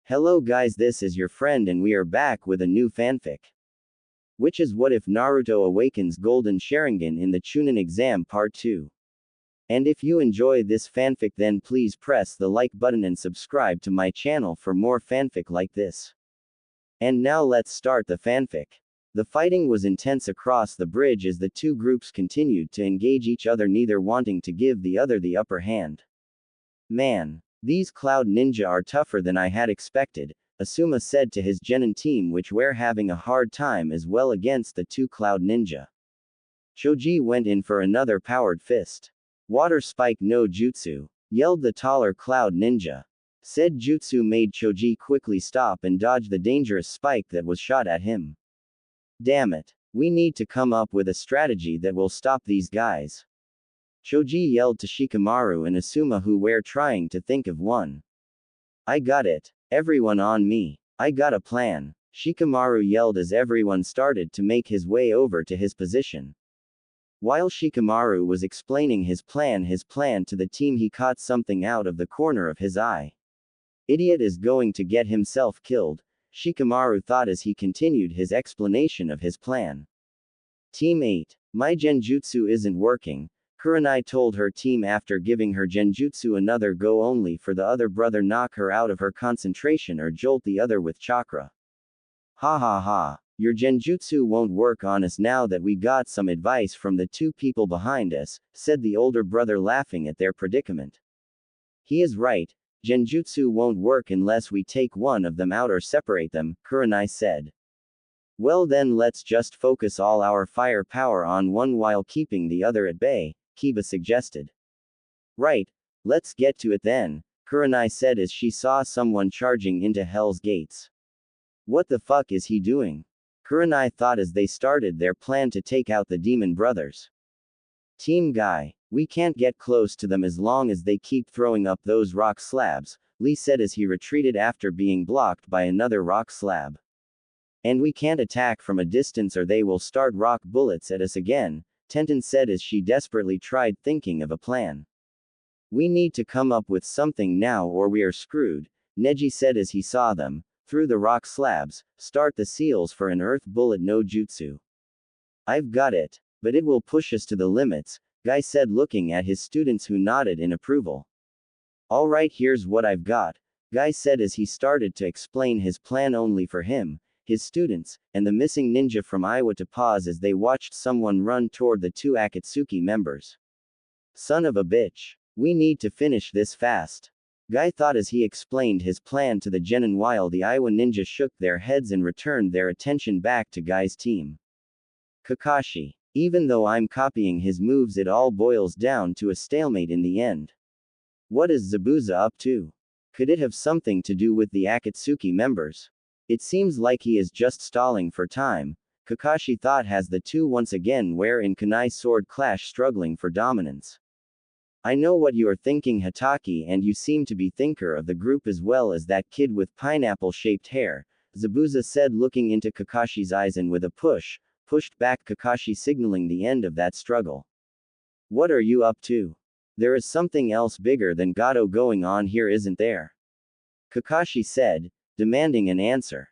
Hello guys, this is your friend and we are back with a new fanfic. Which is What If Naruto Awakens Golden Sharingan in the Chunin Exam Part 2. And if you enjoy this fanfic then please press the like button and subscribe to my channel for more fanfic like this. And now let's start the fanfic. The fighting was intense across the bridge as the two groups continued to engage each other, neither wanting to give the other the upper hand. Man. These Cloud Ninja are tougher than I had expected, Asuma said to his Genin team, which were having a hard time as well against the two Cloud Ninja. Choji went in for another powered fist. Water spike no jutsu, yelled the taller Cloud Ninja. Said jutsu made Choji quickly stop and dodge the dangerous spike that was shot at him. Damn it. We need to come up with a strategy that will stop these guys. Choji yelled to Shikamaru and Asuma, who were trying to think of one. I got it. Everyone on me. I got a plan. Shikamaru yelled as everyone started to make his way over to his position. While Shikamaru was explaining his plan to the team, he caught something out of the corner of his eye. Idiot is going to get himself killed, Shikamaru thought as he continued his explanation of his plan. Team 8. My genjutsu isn't working, Kurenai told her team after giving her genjutsu another go, only for the other brother knock her out of her concentration or jolt the other with chakra. Ha ha ha. Your genjutsu won't work on us now that we got some advice from the two people behind us, said the older brother, laughing at their predicament. He is right, genjutsu won't work unless we take one of them out or separate them, Kurenai said. Well then let's just focus all our fire power on one while keeping the other at bay, Kiba suggested. Right, let's get to it then, Kurenai said as she saw someone charging into Hell's Gates. What the fuck is he doing? Kurenai thought as they started their plan to take out the demon brothers. Team Guy, we can't get close to them as long as they keep throwing up those rock slabs, Lee said as he retreated after being blocked by another rock slab. And we can't attack from a distance or they will start rock bullets at us again, Tenten said as she desperately tried thinking of a plan. We need to come up with something now or we are screwed, Neji said as he saw them, through the rock slabs, start the seals for an earth bullet no jutsu. I've got it, but it will push us to the limits, Guy said looking at his students who nodded in approval. Alright, here's what I've got, Guy said as he started to explain his plan only for him, his students, and the missing ninja from Iowa to pause as they watched someone run toward the two Akatsuki members. Son of a bitch. We need to finish this fast. Guy thought as he explained his plan to the Genin while the Iowa ninja shook their heads and returned their attention back to Guy's team. Kakashi. Even though I'm copying his moves, it all boils down to a stalemate in the end. What is Zabuza up to? Could it have something to do with the Akatsuki members? It seems like he is just stalling for time, Kakashi thought as the two once again were in kunai sword clash, struggling for dominance. I know what you are thinking, Hataki, and you seem to be thinker of the group as well as that kid with pineapple-shaped hair, Zabuza said looking into Kakashi's eyes and with a pushed back Kakashi, signaling the end of that struggle. What are you up to? There is something else bigger than Gato going on here, isn't there? Kakashi said, demanding an answer.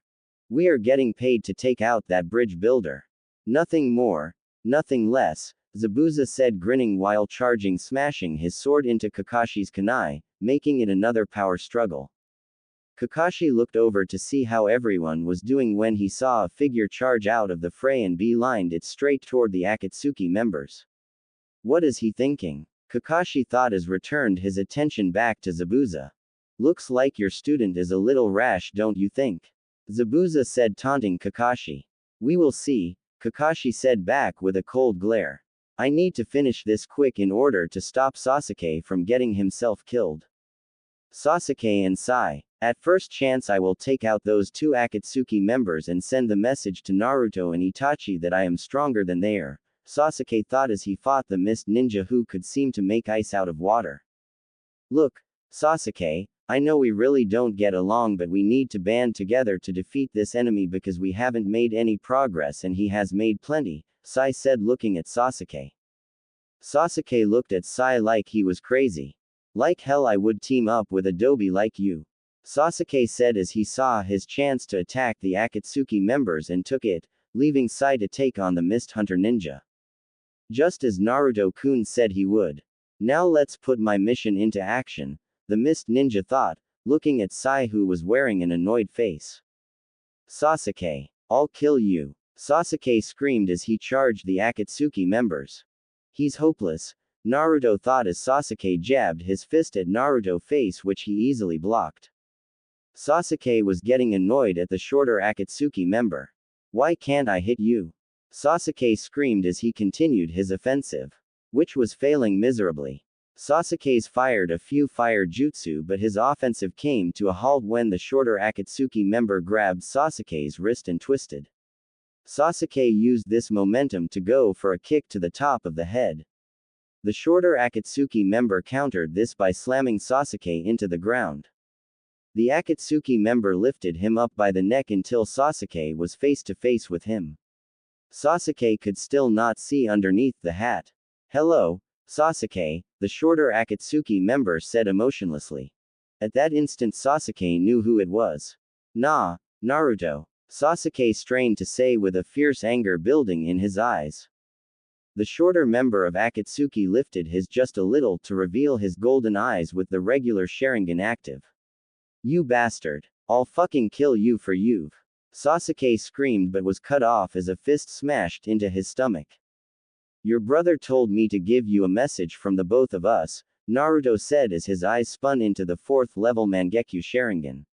We are getting paid to take out that bridge builder. Nothing more, nothing less, Zabuza said, grinning while smashing his sword into Kakashi's kunai, making it another power struggle. Kakashi looked over to see how everyone was doing when he saw a figure charge out of the fray and beelined it straight toward the Akatsuki members. What is he thinking? Kakashi thought as returned his attention back to Zabuza. Looks like your student is a little rash, don't you think? Zabuza said, taunting Kakashi. We will see, Kakashi said back with a cold glare. I need to finish this quick in order to stop Sasuke from getting himself killed. Sasuke and Sai. At first chance I will take out those two Akatsuki members and send the message to Naruto and Itachi that I am stronger than they are, Sasuke thought as he fought the mist ninja who could seem to make ice out of water. Look, Sasuke, I know we really don't get along, but we need to band together to defeat this enemy because we haven't made any progress and he has made plenty, Sai said looking at Sasuke. Sasuke looked at Sai like he was crazy. Like hell I would team up with Adobe like you. Sasuke said as he saw his chance to attack the Akatsuki members and took it, leaving Sai to take on the Mist Hunter ninja. Just as Naruto-kun said he would. Now let's put my mission into action, the Mist ninja thought, looking at Sai who was wearing an annoyed face. Sasuke, I'll kill you. Sasuke screamed as he charged the Akatsuki members. He's hopeless, Naruto thought as Sasuke jabbed his fist at Naruto's face which he easily blocked. Sasuke was getting annoyed at the shorter Akatsuki member. Why can't I hit you? Sasuke screamed as he continued his offensive, which was failing miserably. Sasuke's fired a few fire jutsu but his offensive came to a halt when the shorter Akatsuki member grabbed Sasuke's wrist and twisted. Sasuke used this momentum to go for a kick to the top of the head. The shorter Akatsuki member countered this by slamming Sasuke into the ground. The Akatsuki member lifted him up by the neck until Sasuke was face to face with him. Sasuke could still not see underneath the hat. Hello, Sasuke, the shorter Akatsuki member said emotionlessly. At that instant Sasuke knew who it was. Nah, Naruto, Sasuke strained to say with a fierce anger building in his eyes. The shorter member of Akatsuki lifted his just a little to reveal his golden eyes with the regular Sharingan active. You bastard. I'll fucking kill you for you've. Sasuke screamed but was cut off as a fist smashed into his stomach. Your brother told me to give you a message from the both of us, Naruto said as his eyes spun into the 4th level Mangekyo Sharingan.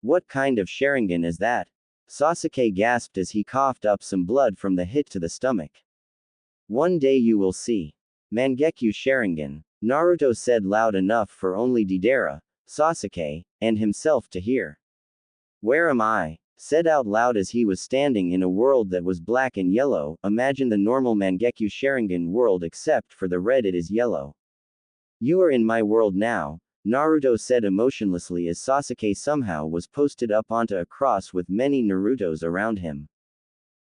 What kind of Sharingan is that? Sasuke gasped as he coughed up some blood from the hit to the stomach. One day you will see. Mangekyo Sharingan, Naruto said loud enough for only Deidara, Sasuke, and himself to hear. Where am I? Said out loud as he was standing in a world that was black and yellow. Imagine the normal Mangekyo Sharingan world except for the red it is yellow. You are in my world now, Naruto said emotionlessly as Sasuke somehow was posted up onto a cross with many Narutos around him.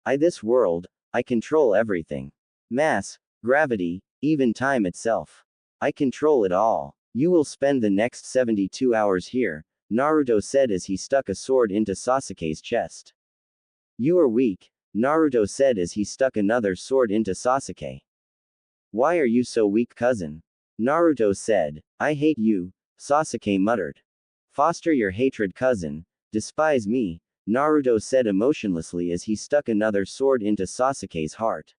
This world, I control everything. Mass, gravity, even time itself. I control it all. You will spend the next 72 hours here, Naruto said as he stuck a sword into Sasuke's chest. You are weak, Naruto said as he stuck another sword into Sasuke. Why are you so weak, cousin? Naruto said. I hate you, Sasuke muttered. Foster your hatred, cousin. Despise me, Naruto said emotionlessly as he stuck another sword into Sasuke's heart.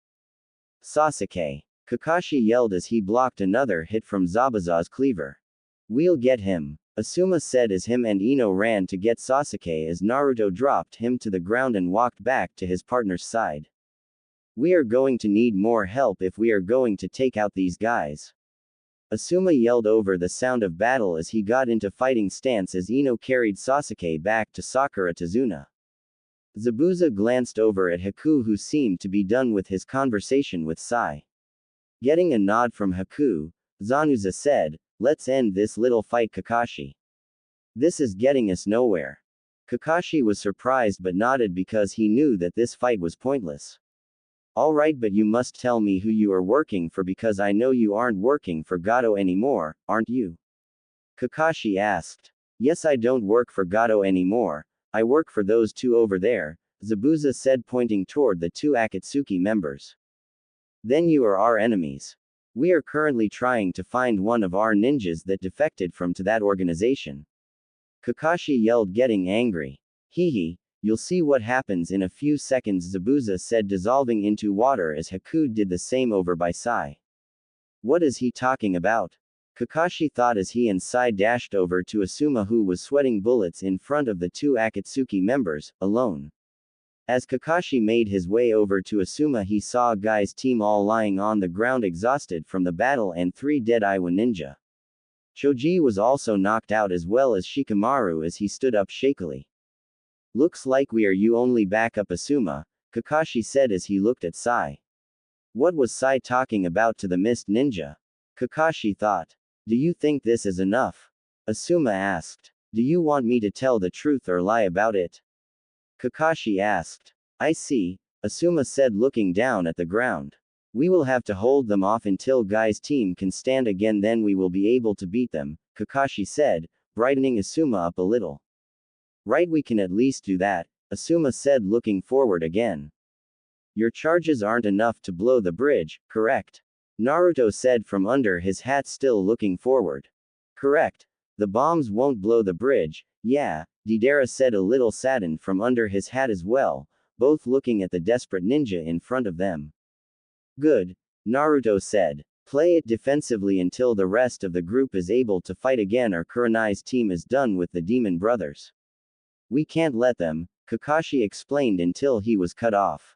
Sasuke. Kakashi yelled as he blocked another hit from Zabuza's cleaver. We'll get him, Asuma said as him and Ino ran to get Sasuke as Naruto dropped him to the ground and walked back to his partner's side. We are going to need more help if we are going to take out these guys. Asuma yelled over the sound of battle as he got into fighting stance as Ino carried Sasuke back to Sakura Tazuna. Zabuza glanced over at Haku who seemed to be done with his conversation with Sai. Getting a nod from Haku, Zanuza said, let's end this little fight, Kakashi. This is getting us nowhere. Kakashi was surprised but nodded because he knew that this fight was pointless. Alright, but you must tell me who you are working for because I know you aren't working for Gato anymore, aren't you? Kakashi asked. Yes, I don't work for Gato anymore, I work for those two over there, Zabuza said pointing toward the two Akatsuki members. Then you are our enemies. We are currently trying to find one of our ninjas that defected from to that organization. Kakashi yelled getting angry. Hehe, you'll see what happens in a few seconds, Zabuza said dissolving into water as Haku did the same over by Sai. What is he talking about? Kakashi thought as he and Sai dashed over to Asuma who was sweating bullets in front of the two Akatsuki members, alone. As Kakashi made his way over to Asuma he saw Guy's team all lying on the ground exhausted from the battle and 3 dead Iwa ninja. Choji was also knocked out as well as Shikamaru as he stood up shakily. Looks like we are you only backup Asuma, Kakashi said as he looked at Sai. What was Sai talking about to the mist ninja? Kakashi thought. Do you think this is enough? Asuma asked. Do you want me to tell the truth or lie about it? Kakashi asked. I see, Asuma said looking down at the ground. We will have to hold them off until Guy's team can stand again, then we will be able to beat them, Kakashi said, brightening Asuma up a little. Right, we can at least do that, Asuma said, looking forward again. Your charges aren't enough to blow the bridge, correct? Naruto said from under his hat, still looking forward. Correct. The bombs won't blow the bridge, yeah, Deidara said, a little saddened from under his hat as well, both looking at the desperate ninja in front of them. Good, Naruto said. Play it defensively until the rest of the group is able to fight again or Kurenai's team is done with the demon brothers. We can't let them, Kakashi explained until he was cut off.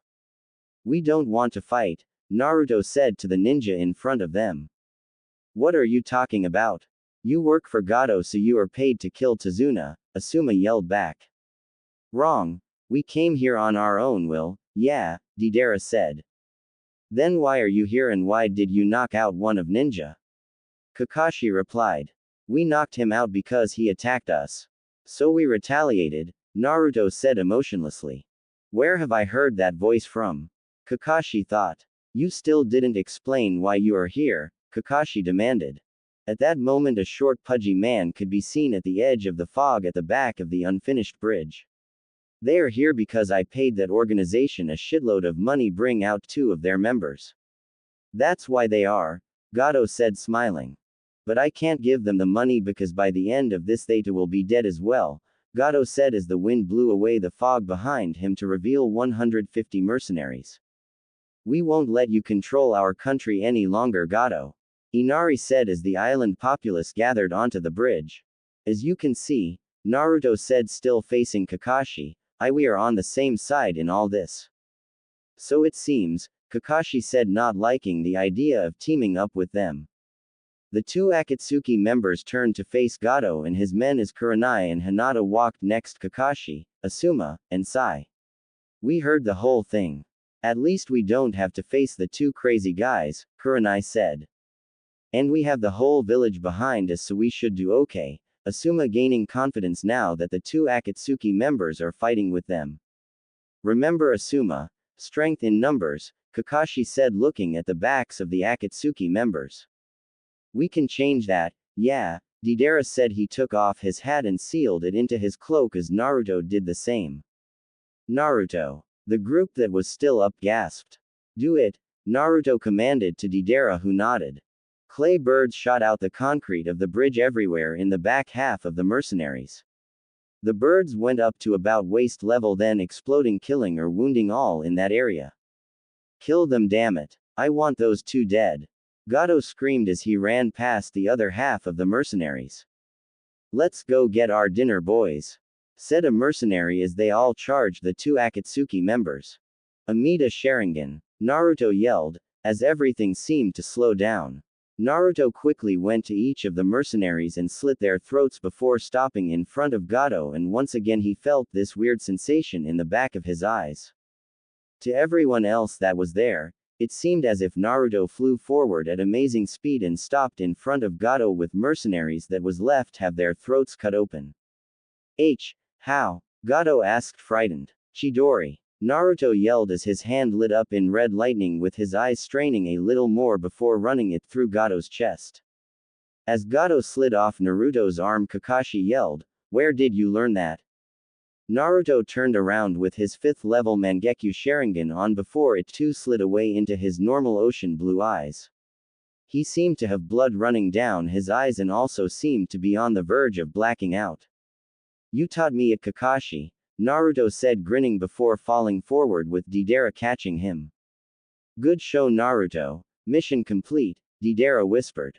We don't want to fight, Naruto said to the ninja in front of them. What are you talking about? You work for Gato, so you are paid to kill Tazuna, Asuma yelled back. Wrong. We came here on our own will, yeah, Deidara said. Then why are you here and why did you knock out one of ninja? Kakashi replied. We knocked him out because he attacked us. So we retaliated, Naruto said emotionlessly. Where have I heard that voice from? Kakashi thought. You still didn't explain why you are here, Kakashi demanded. At that moment, a short pudgy man could be seen at the edge of the fog at the back of the unfinished bridge. They are here because I paid that organization a shitload of money bring out 2 of their members. That's why they are, Gato said smiling. But I can't give them the money because by the end of this they too will be dead as well, Gato said as the wind blew away the fog behind him to reveal 150 mercenaries. We won't let you control our country any longer, Gato, Inari said as the island populace gathered onto the bridge. As you can see, Naruto said, still facing Kakashi, we are on the same side in all this. So it seems, Kakashi said, not liking the idea of teaming up with them. The 2 Akatsuki members turned to face Gato and his men as Kurenai and Hinata walked next Kakashi, Asuma, and Sai. We heard the whole thing. At least we don't have to face the 2 crazy guys, Kurenai said. And we have the whole village behind us, so we should do okay, Asuma gaining confidence now that the 2 Akatsuki members are fighting with them. Remember Asuma, strength in numbers, Kakashi said looking at the backs of the Akatsuki members. We can change that, yeah, Deidara said. He took off his hat and sealed it into his cloak as Naruto did the same. Naruto. The group that was still up gasped. Do it, Naruto commanded to Deidara, who nodded. Clay birds shot out the concrete of the bridge everywhere in the back half of the mercenaries. The birds went up to about waist level, then exploding, killing or wounding all in that area. Kill them, damn it. I want those 2 dead. Gato screamed as he ran past the other half of the mercenaries. Let's go get our dinner, boys, said a mercenary as they all charged the 2 Akatsuki members. Amida Sharingan, Naruto yelled, as everything seemed to slow down. Naruto quickly went to each of the mercenaries and slit their throats before stopping in front of Gato, and once again he felt this weird sensation in the back of his eyes. To everyone else that was there, it seemed as if Naruto flew forward at amazing speed and stopped in front of Gato with mercenaries that was left have their throats cut open. How? Gato asked, frightened. Chidori. Naruto yelled as his hand lit up in red lightning, with his eyes straining a little more before running it through Gato's chest. As Gato slid off Naruto's arm, Kakashi yelled, "Where did you learn that?" Naruto turned around with his 5th level Mangekyo Sharingan on before it too slid away into his normal ocean blue eyes. He seemed to have blood running down his eyes and also seemed to be on the verge of blacking out. You taught me it, Kakashi, Naruto said, grinning before falling forward with Deidara catching him. Good show, Naruto. Mission complete, Deidara whispered.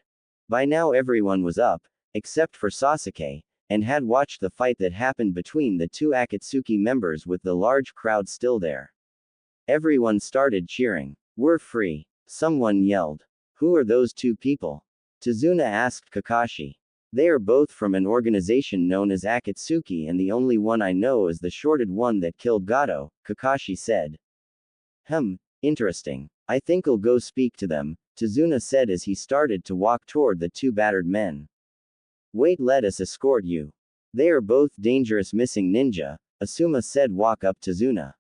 By now everyone was up, except for Sasuke, and had watched the fight that happened between the 2 Akatsuki members with the large crowd still there. Everyone started cheering. We're free, someone yelled. Who are those 2 people? Tazuna asked Kakashi. They are both from an organization known as Akatsuki, and the only one I know is the shorted one that killed Gato, Kakashi said. Interesting. I think I'll go speak to them, Tazuna said as he started to walk toward the 2 battered men. Wait, let us escort you. They are both dangerous missing ninja, Asuma said. Walk up Tazuna.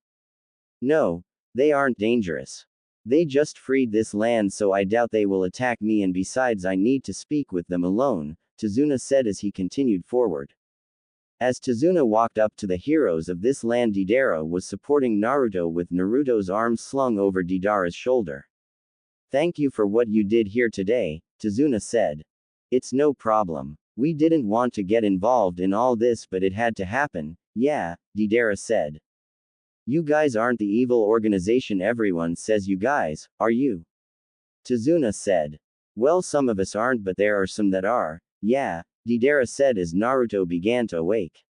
No, they aren't dangerous. They just freed this land, so I doubt they will attack me, and besides I need to speak with them alone, Tazuna said as he continued forward. As Tazuna walked up to the heroes of this land, Deidara was supporting Naruto with Naruto's arms slung over Deidara's shoulder. Thank you for what you did here today, Tazuna said. It's no problem. We didn't want to get involved in all this, but it had to happen, yeah, Deidara said. You guys aren't the evil organization everyone says you guys, are you? Tazuna said. Well, some of us aren't, but there are some that are, yeah, Deidara said as Naruto began to awake.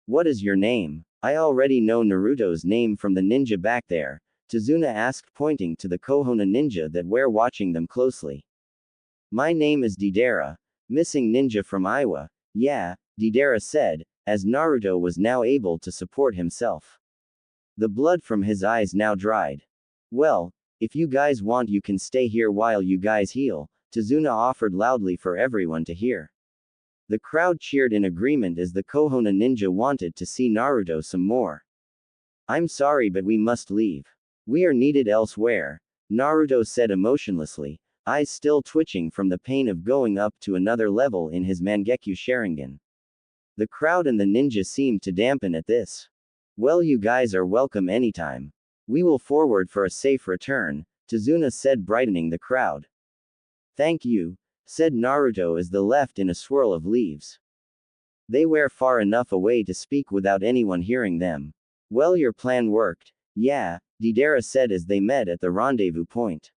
What is your name? I already know Naruto's name from the ninja back there, Tazuna asked, pointing to the Kohona ninja that were watching them closely. My name is Deidara, missing ninja from Iowa, yeah, Deidara said, as Naruto was now able to support himself. The blood from his eyes now dried. Well, if you guys want, you can stay here while you guys heal, Tazuna offered loudly for everyone to hear. The crowd cheered in agreement as the Kohona ninja wanted to see Naruto some more. I'm sorry, but we must leave. We are needed elsewhere, Naruto said emotionlessly, eyes still twitching from the pain of going up to another level in his Mangekyo Sharingan. The crowd and the ninja seemed to dampen at this. Well, you guys are welcome anytime. We will forward for a safe return, Tazuna said, brightening the crowd. Thank you, said Naruto as they left in a swirl of leaves. They were far enough away to speak without anyone hearing them. Well, your plan worked, yeah, Deidara said as they met at the rendezvous point.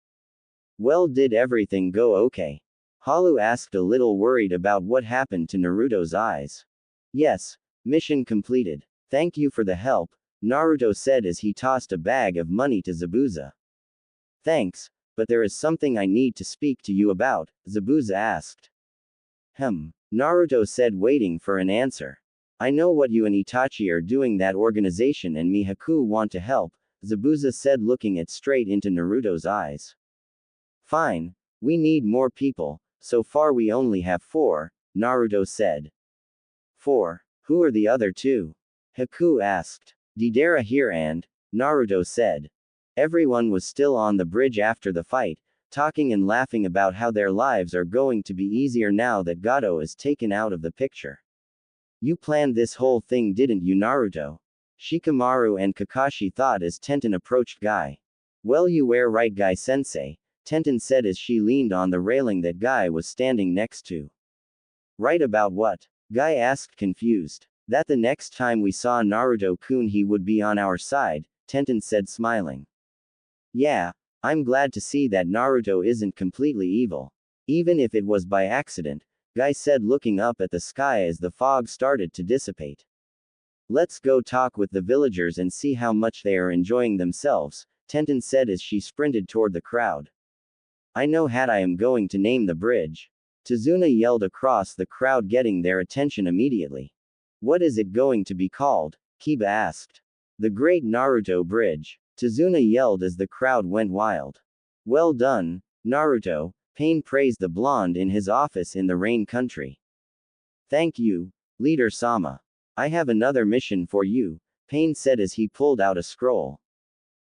Well, did everything go okay? Haru asked, a little worried about what happened to Naruto's eyes. Yes, mission completed. Thank you for the help, Naruto said as he tossed a bag of money to Zabuza. Thanks, but there is something I need to speak to you about, Zabuza asked. Naruto said, waiting for an answer. I know what you and Itachi are doing. That organization and Mihaku want to help, Zabuza said, looking straight into Naruto's eyes. Fine. We need more people. So far we only have 4, Naruto said. 4. Who are the other 2? Haku asked. Deidara here and, Naruto said. Everyone was still on the bridge after the fight, talking and laughing about how their lives are going to be easier now that Gato is taken out of the picture. You planned this whole thing, didn't you, Naruto? Shikamaru and Kakashi thought as Tenten approached Guy. Well, you were right, Guy sensei, Tenten said as she leaned on the railing that Guy was standing next to. Right about what? Guy asked, confused. That the next time we saw Naruto-kun he would be on our side, Tenten said, smiling. Yeah, I'm glad to see that Naruto isn't completely evil. Even if it was by accident, Guy said, looking up at the sky as the fog started to dissipate. Let's go talk with the villagers and see how much they are enjoying themselves, Tenten said as she sprinted toward the crowd. I know how I am going to name the bridge. Tazuna yelled across the crowd, getting their attention immediately. What is it going to be called? Kiba asked. The Great Naruto Bridge, Tazuna yelled as the crowd went wild. Well done, Naruto, Pain praised the blonde in his office in the Rain Country. Thank you, Leader Sama. I have another mission for you, Pain said as he pulled out a scroll.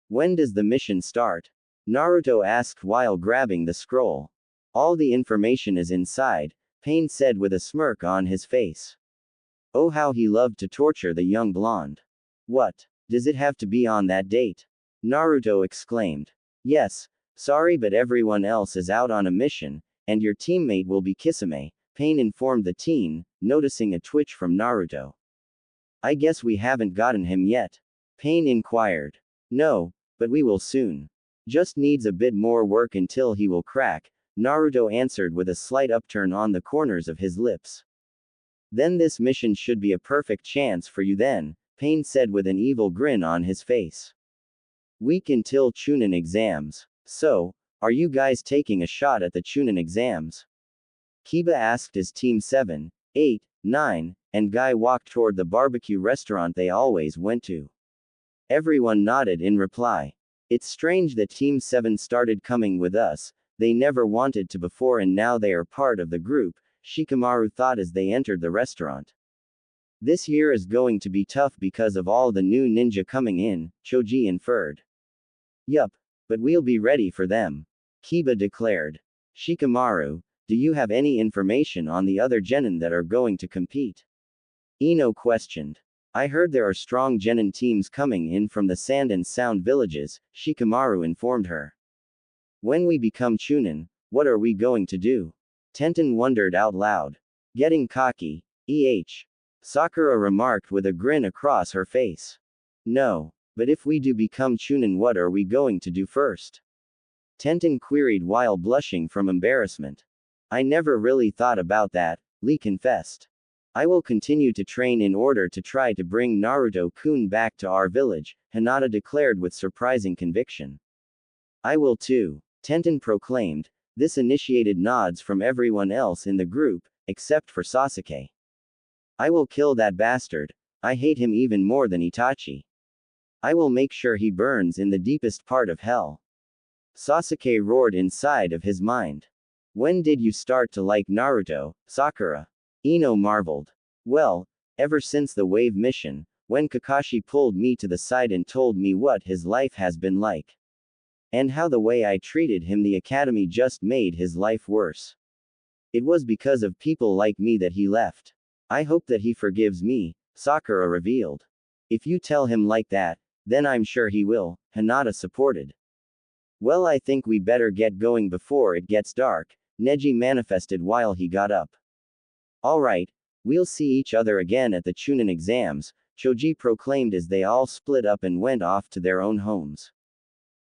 When does the mission start? Naruto asked while grabbing the scroll. All the information is inside, Pain said with a smirk on his face. Oh, how he loved to torture the young blonde. What? Does it have to be on that date? Naruto exclaimed. Yes, sorry, but everyone else is out on a mission, and your teammate will be Kisame, Pain informed the teen, noticing a twitch from Naruto. I guess we haven't gotten him yet? Pain inquired. No, but we will soon. Just needs a bit more work until he will crack, Naruto answered with a slight upturn on the corners of his lips. Then this mission should be a perfect chance for you then, Pain said with an evil grin on his face. Week until chunin exams. So, are you guys taking a shot at the chunin exams? Kiba asked as Team 7, 8, 9, and Guy walked toward the barbecue restaurant they always went to. Everyone nodded in reply. It's strange that Team 7 started coming with us, they never wanted to before and now they are part of the group, Shikamaru thought as they entered the restaurant. This year is going to be tough because of all the new ninja coming in, Choji inferred. Yup, but we'll be ready for them, Kiba declared. Shikamaru, Do you have any information on the other genin that are going to compete? Ino questioned. I heard there are strong genin teams coming in from the Sand and Sound villages, Shikamaru informed her. When we become chunin, what are we going to do? Tenten wondered out loud. Getting cocky, Sakura remarked with a grin across her face. No, but if we do become chunin, what are we going to do first? Tenten queried while blushing from embarrassment. I never really thought about that, Lee confessed. I will continue to train in order to try to bring Naruto-kun back to our village, Hinata declared with surprising conviction. I will too, Tenten proclaimed. This initiated nods from everyone else in the group, except for Sasuke. I will kill that bastard. I hate him even more than Itachi. I will make sure he burns in the deepest part of hell. Sasuke roared inside of his mind. When did you start to like Naruto, Sakura? Ino marveled. Well, ever since the wave mission, when Kakashi pulled me to the side and told me what his life has been like. And how the way I treated him the academy just made his life worse. It was because of people like me that he left. I hope that he forgives me, Sakura revealed. If you tell him like that, then I'm sure he will, Hinata supported. Well, I think we better get going before it gets dark, Neji manifested while he got up. Alright, we'll see each other again at the chunin exams, Choji proclaimed as they all split up and went off to their own homes.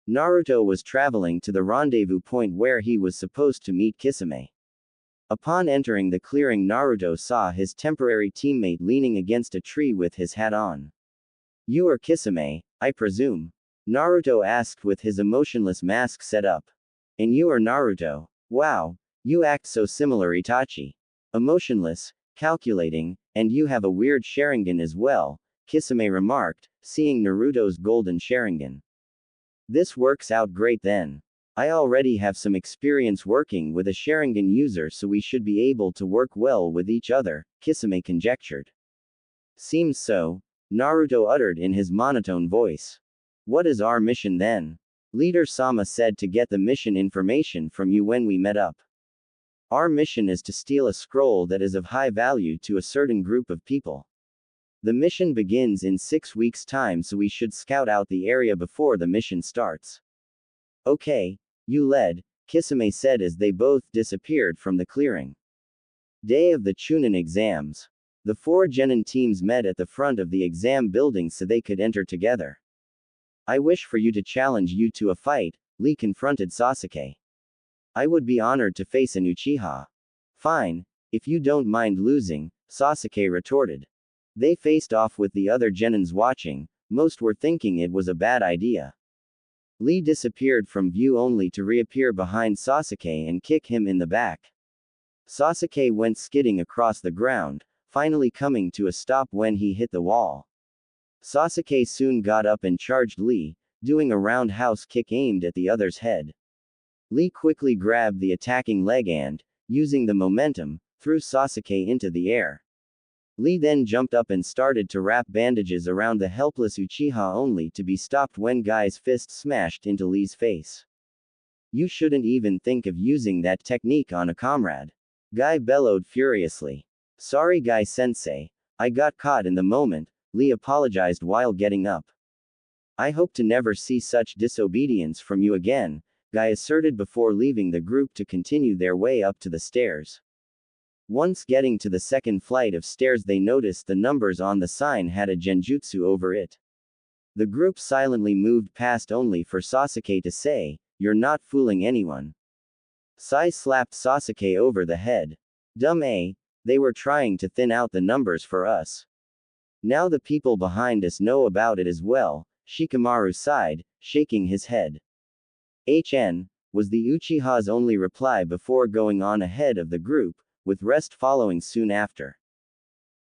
Naruto was traveling to the rendezvous point where he was supposed to meet Kisame. Upon entering the clearing, Naruto saw his temporary teammate leaning against a tree with his hat on. You are Kisame, I presume? Naruto asked with his emotionless mask set up. And you are Naruto. Wow, you act so similar, Itachi. Emotionless, calculating, and you have a weird Sharingan as well, Kisame remarked, seeing Naruto's golden Sharingan. This works out great then. I already have some experience working with a Sharingan user, so we should be able to work well with each other, Kisame conjectured. Seems so, Naruto uttered in his monotone voice. What is our mission then? Leader Sama said to get the mission information from you when we met up. Our mission is to steal a scroll that is of high value to a certain group of people. The mission begins in 6 weeks' time, so we should scout out the area before the mission starts. Okay, you led, Kisame said as they both disappeared from the clearing. Day of the chunin exams. The 4 genin teams met at the front of the exam building so they could enter together. I wish for you to challenge you to a fight, Lee confronted Sasuke. I would be honored to face an Uchiha. Fine, if you don't mind losing, Sasuke retorted. They faced off with the other genins watching, most were thinking it was a bad idea. Lee disappeared from view only to reappear behind Sasuke and kick him in the back. Sasuke went skidding across the ground, finally coming to a stop when he hit the wall. Sasuke soon got up and charged Lee, doing a roundhouse kick aimed at the other's head. Lee quickly grabbed the attacking leg and, using the momentum, threw Sasuke into the air. Lee then jumped up and started to wrap bandages around the helpless Uchiha only to be stopped when Guy's fist smashed into Lee's face. You shouldn't even think of using that technique on a comrade. Guy bellowed furiously. Sorry Guy-sensei, I got caught in the moment, Lee apologized while getting up. I hope to never see such disobedience from you again, Guy asserted before leaving the group to continue their way up to the stairs. Once getting to the second flight of stairs, they noticed the numbers on the sign had a genjutsu over it. The group silently moved past only for Sasuke to say, "You're not fooling anyone." Sai slapped Sasuke over the head. Dumb A, they were trying to thin out the numbers for us. Now the people behind us know about it as well, Shikamaru sighed, shaking his head. HN, was the Uchiha's only reply before going on ahead of the group, with rest following soon after.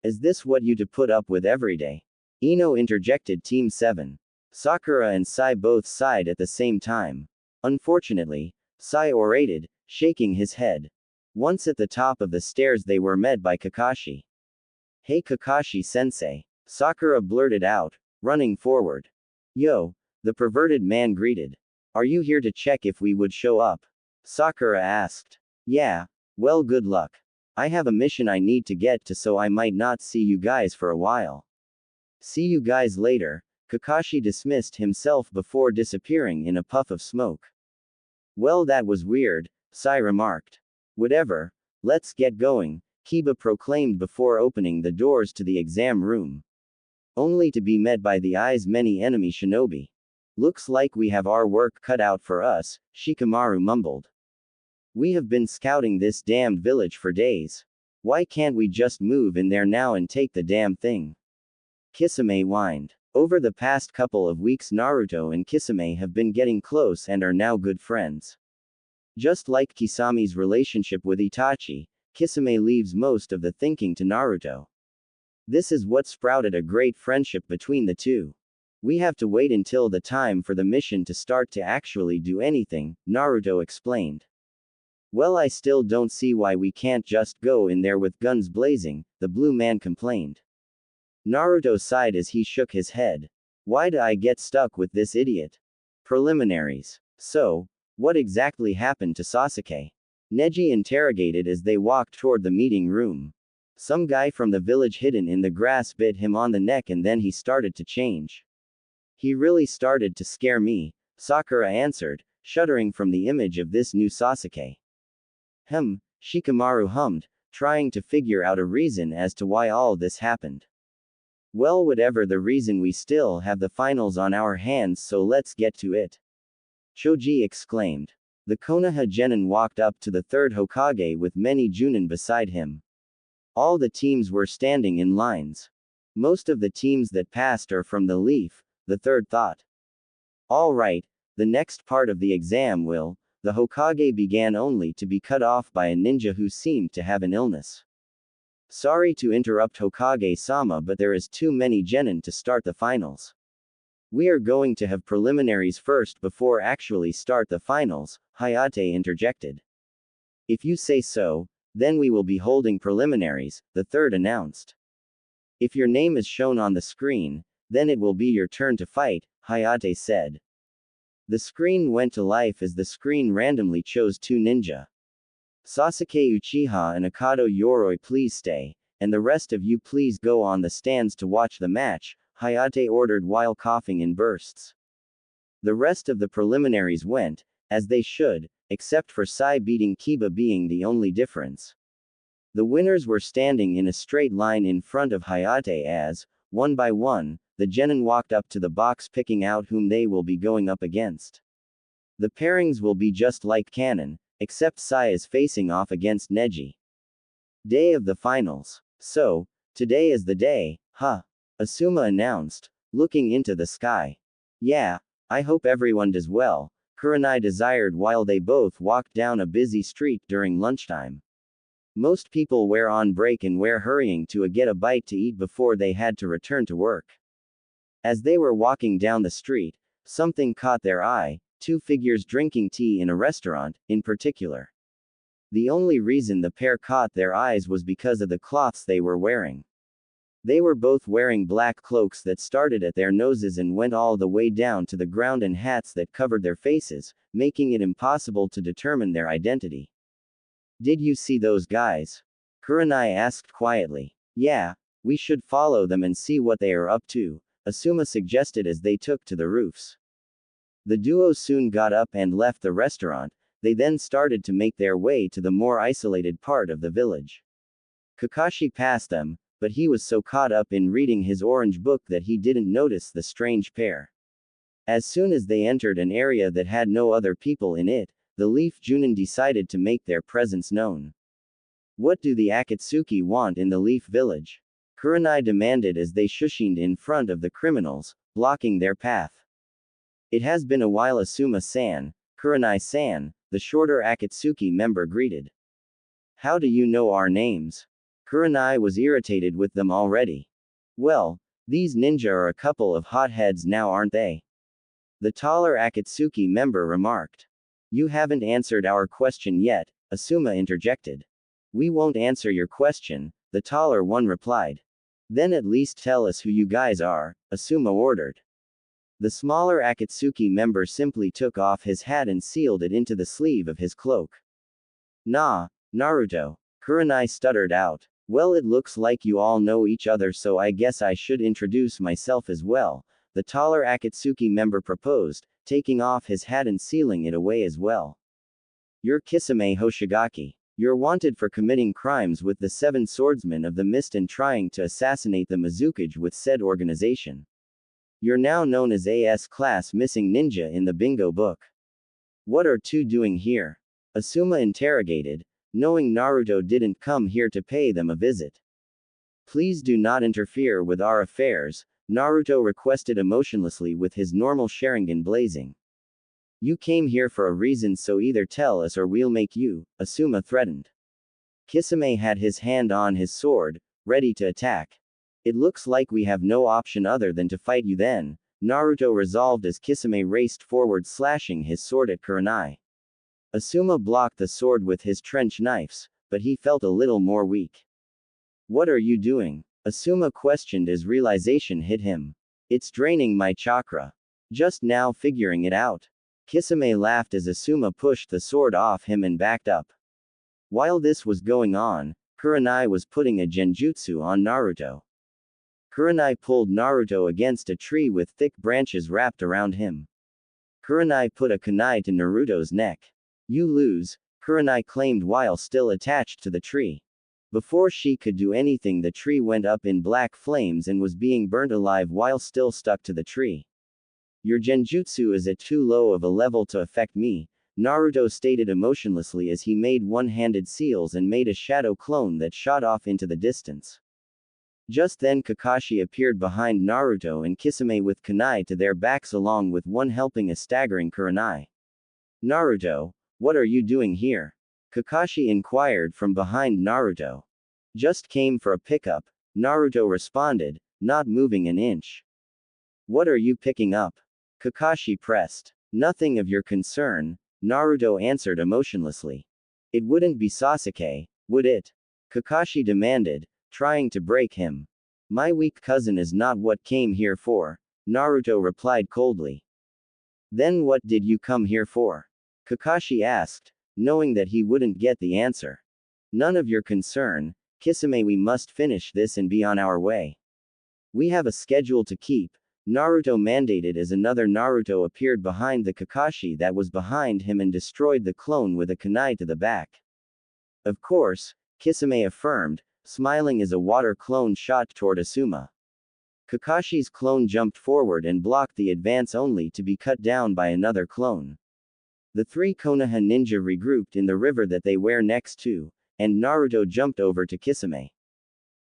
Is this what you to put up with every day? Ino interjected Team 7. Sakura and Sai both sighed at the same time. Unfortunately, Sai orated, shaking his head. Once at the top of the stairs they were met by Kakashi. Hey Kakashi-sensei, Sakura blurted out, running forward. Yo, the perverted man greeted. Are you here to check if we would show up? Sakura asked. Yeah, Well, good luck. I have a mission I need to get to, so I might not see you guys for a while. See you guys later. Kakashi dismissed himself before disappearing in a puff of smoke. Well, that was weird, Sai remarked. Whatever. Let's get going, Kiba proclaimed before opening the doors to the exam room. Only to be met by the eyes many enemy shinobi. Looks like we have our work cut out for us, Shikamaru mumbled. We have been scouting this damned village for days. Why can't we just move in there now and take the damn thing? Kisame whined. Over the past couple of weeks, Naruto and Kisame have been getting close and are now good friends. Just like Kisami's relationship with Itachi, Kisame leaves most of the thinking to Naruto. This is what sprouted a great friendship between the two. We have to wait until the time for the mission to start to actually do anything, Naruto explained. Well, I still don't see why we can't just go in there with guns blazing, the blue man complained. Naruto sighed as he shook his head. Why do I get stuck with this idiot? Preliminaries. So, what exactly happened to Sasuke? Neji interrogated as they walked toward the meeting room. Some guy from the village hidden in the grass bit him on the neck and then he started to change. He really started to scare me, Sakura answered, shuddering from the image of this new Sasuke. Shikamaru hummed, trying to figure out a reason as to why all this happened. Well, whatever the reason, we still have the finals on our hands, so let's get to it. Choji exclaimed. The Konoha Genin walked up to the third Hokage with many Junin beside him. All the teams were standing in lines. Most of the teams that passed are from the Leaf, the third thought. All right, the next part of the exam will, the Hokage began, only to be cut off by a ninja who seemed to have an illness. Sorry to interrupt, Hokage-sama, but there is too many genin to start the finals. We are going to have preliminaries first before actually start the finals, Hayate interjected. If you say so, then we will be holding preliminaries, the third announced. If your name is shown on the screen, then it will be your turn to fight, Hayate said. The screen went to life as the screen randomly chose two ninja. Sasuke Uchiha and Akado Yoroi, please stay, and the rest of you please go on the stands to watch the match, Hayate ordered while coughing in bursts. The rest of the preliminaries went, as they should, except for Sai beating Kiba being the only difference. The winners were standing in a straight line in front of Hayate as, one by one, the genin walked up to the box picking out whom they will be going up against. The pairings will be just like canon, except Sai is facing off against Neji. Day of the finals. So, today is the day, huh? Asuma announced, looking into the sky. Yeah, I hope everyone does well, Kurenai desired while they both walked down a busy street during lunchtime. Most people were on break and were hurrying to get a bite to eat before they had to return to work. As they were walking down the street, something caught their eye, two figures drinking tea in a restaurant, in particular. The only reason the pair caught their eyes was because of the cloths they were wearing. They were both wearing black cloaks that started at their noses and went all the way down to the ground, and hats that covered their faces, making it impossible to determine their identity. Did you see those guys? Kurenai asked quietly. Yeah, we should follow them and see what they are up to, Asuma suggested as they took to the roofs. The duo soon got up and left the restaurant. They then started to make their way to the more isolated part of the village. Kakashi passed them, but he was so caught up in reading his orange book that he didn't notice the strange pair. As soon as they entered an area that had no other people in it, the Leaf Junin decided to make their presence known. What do the Akatsuki want in the Leaf Village? Kurenai demanded as they shushined in front of the criminals, blocking their path. It has been a while, Asuma-san, Kurenai-san, the shorter Akatsuki member greeted. How do you know our names? Kurenai was irritated with them already. Well, these ninja are a couple of hotheads now, aren't they? The taller Akatsuki member remarked. You haven't answered our question yet, Asuma interjected. We won't answer your question, the taller one replied. Then at least tell us who you guys are, Asuma ordered. The smaller Akatsuki member simply took off his hat and sealed it into the sleeve of his cloak. Nah, Naruto. Kurenai stuttered out. Well, it looks like you all know each other, so I guess I should introduce myself as well, the taller Akatsuki member proposed, taking off his hat and sealing it away as well. You're Kisame Hoshigaki. You're wanted for committing crimes with the Seven Swordsmen of the Mist and trying to assassinate the Mizukage with said organization. You're now known as AS Class Missing Ninja in the bingo book. What are two doing here? Asuma interrogated, knowing Naruto didn't come here to pay them a visit. Please do not interfere with our affairs, Naruto requested emotionlessly with his normal Sharingan blazing. You came here for a reason, so either tell us or we'll make you, Asuma threatened. Kisame had his hand on his sword, ready to attack. It looks like we have no option other than to fight you then, Naruto resolved as Kisame raced forward, slashing his sword at Kurenai. Asuma blocked the sword with his trench knives, but he felt a little more weak. What are you doing? Asuma questioned as realization hit him. It's draining my chakra. Just now figuring it out. Kisame laughed as Asuma pushed the sword off him and backed up. While this was going on, Kurenai was putting a genjutsu on Naruto. Kurenai pulled Naruto against a tree with thick branches wrapped around him. Kurenai put a kunai to Naruto's neck. You lose, Kurenai claimed while still attached to the tree. Before she could do anything, the tree went up in black flames and was being burnt alive while still stuck to the tree. Your genjutsu is at too low of a level to affect me, Naruto stated emotionlessly as he made one-handed seals and made a shadow clone that shot off into the distance. Just then Kakashi appeared behind Naruto and Kisame with kunai to their backs along with one helping a staggering Kurenai. Naruto, what are you doing here? Kakashi inquired from behind Naruto. Just came for a pickup, Naruto responded, not moving an inch. What are you picking up? Kakashi pressed. Nothing of your concern, Naruto answered emotionlessly. It wouldn't be Sasuke, would it? Kakashi demanded, trying to break him. My weak cousin is not what came here for, Naruto replied coldly. Then what did you come here for? Kakashi asked, knowing that he wouldn't get the answer. None of your concern, Kisame, we must finish this and be on our way. We have a schedule to keep, Naruto mandated as another Naruto appeared behind the Kakashi that was behind him and destroyed the clone with a kunai to the back. Of course, Kisame affirmed, smiling as a water clone shot toward Asuma. Kakashi's clone jumped forward and blocked the advance only to be cut down by another clone. The three Konoha ninja regrouped in the river that they were next to, and Naruto jumped over to Kisame.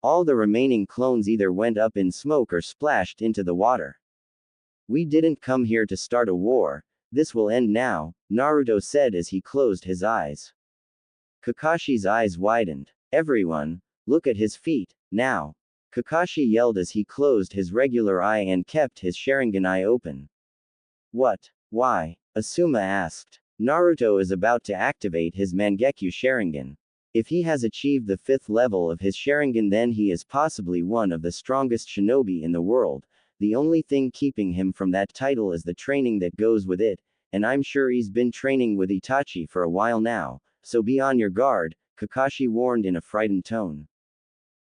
All the remaining clones either went up in smoke or splashed into the water. We didn't come here to start a war, this will end now, Naruto said as he closed his eyes. Kakashi's eyes widened. Everyone, look at his feet, now. Kakashi yelled as he closed his regular eye and kept his Sharingan eye open. What? Why? Asuma asked. Naruto is about to activate his Mangekyo Sharingan. If he has achieved the 5th level of his Sharingan, then he is possibly one of the strongest shinobi in the world. The only thing keeping him from that title is the training that goes with it, and I'm sure he's been training with Itachi for a while now, so be on your guard, Kakashi warned in a frightened tone.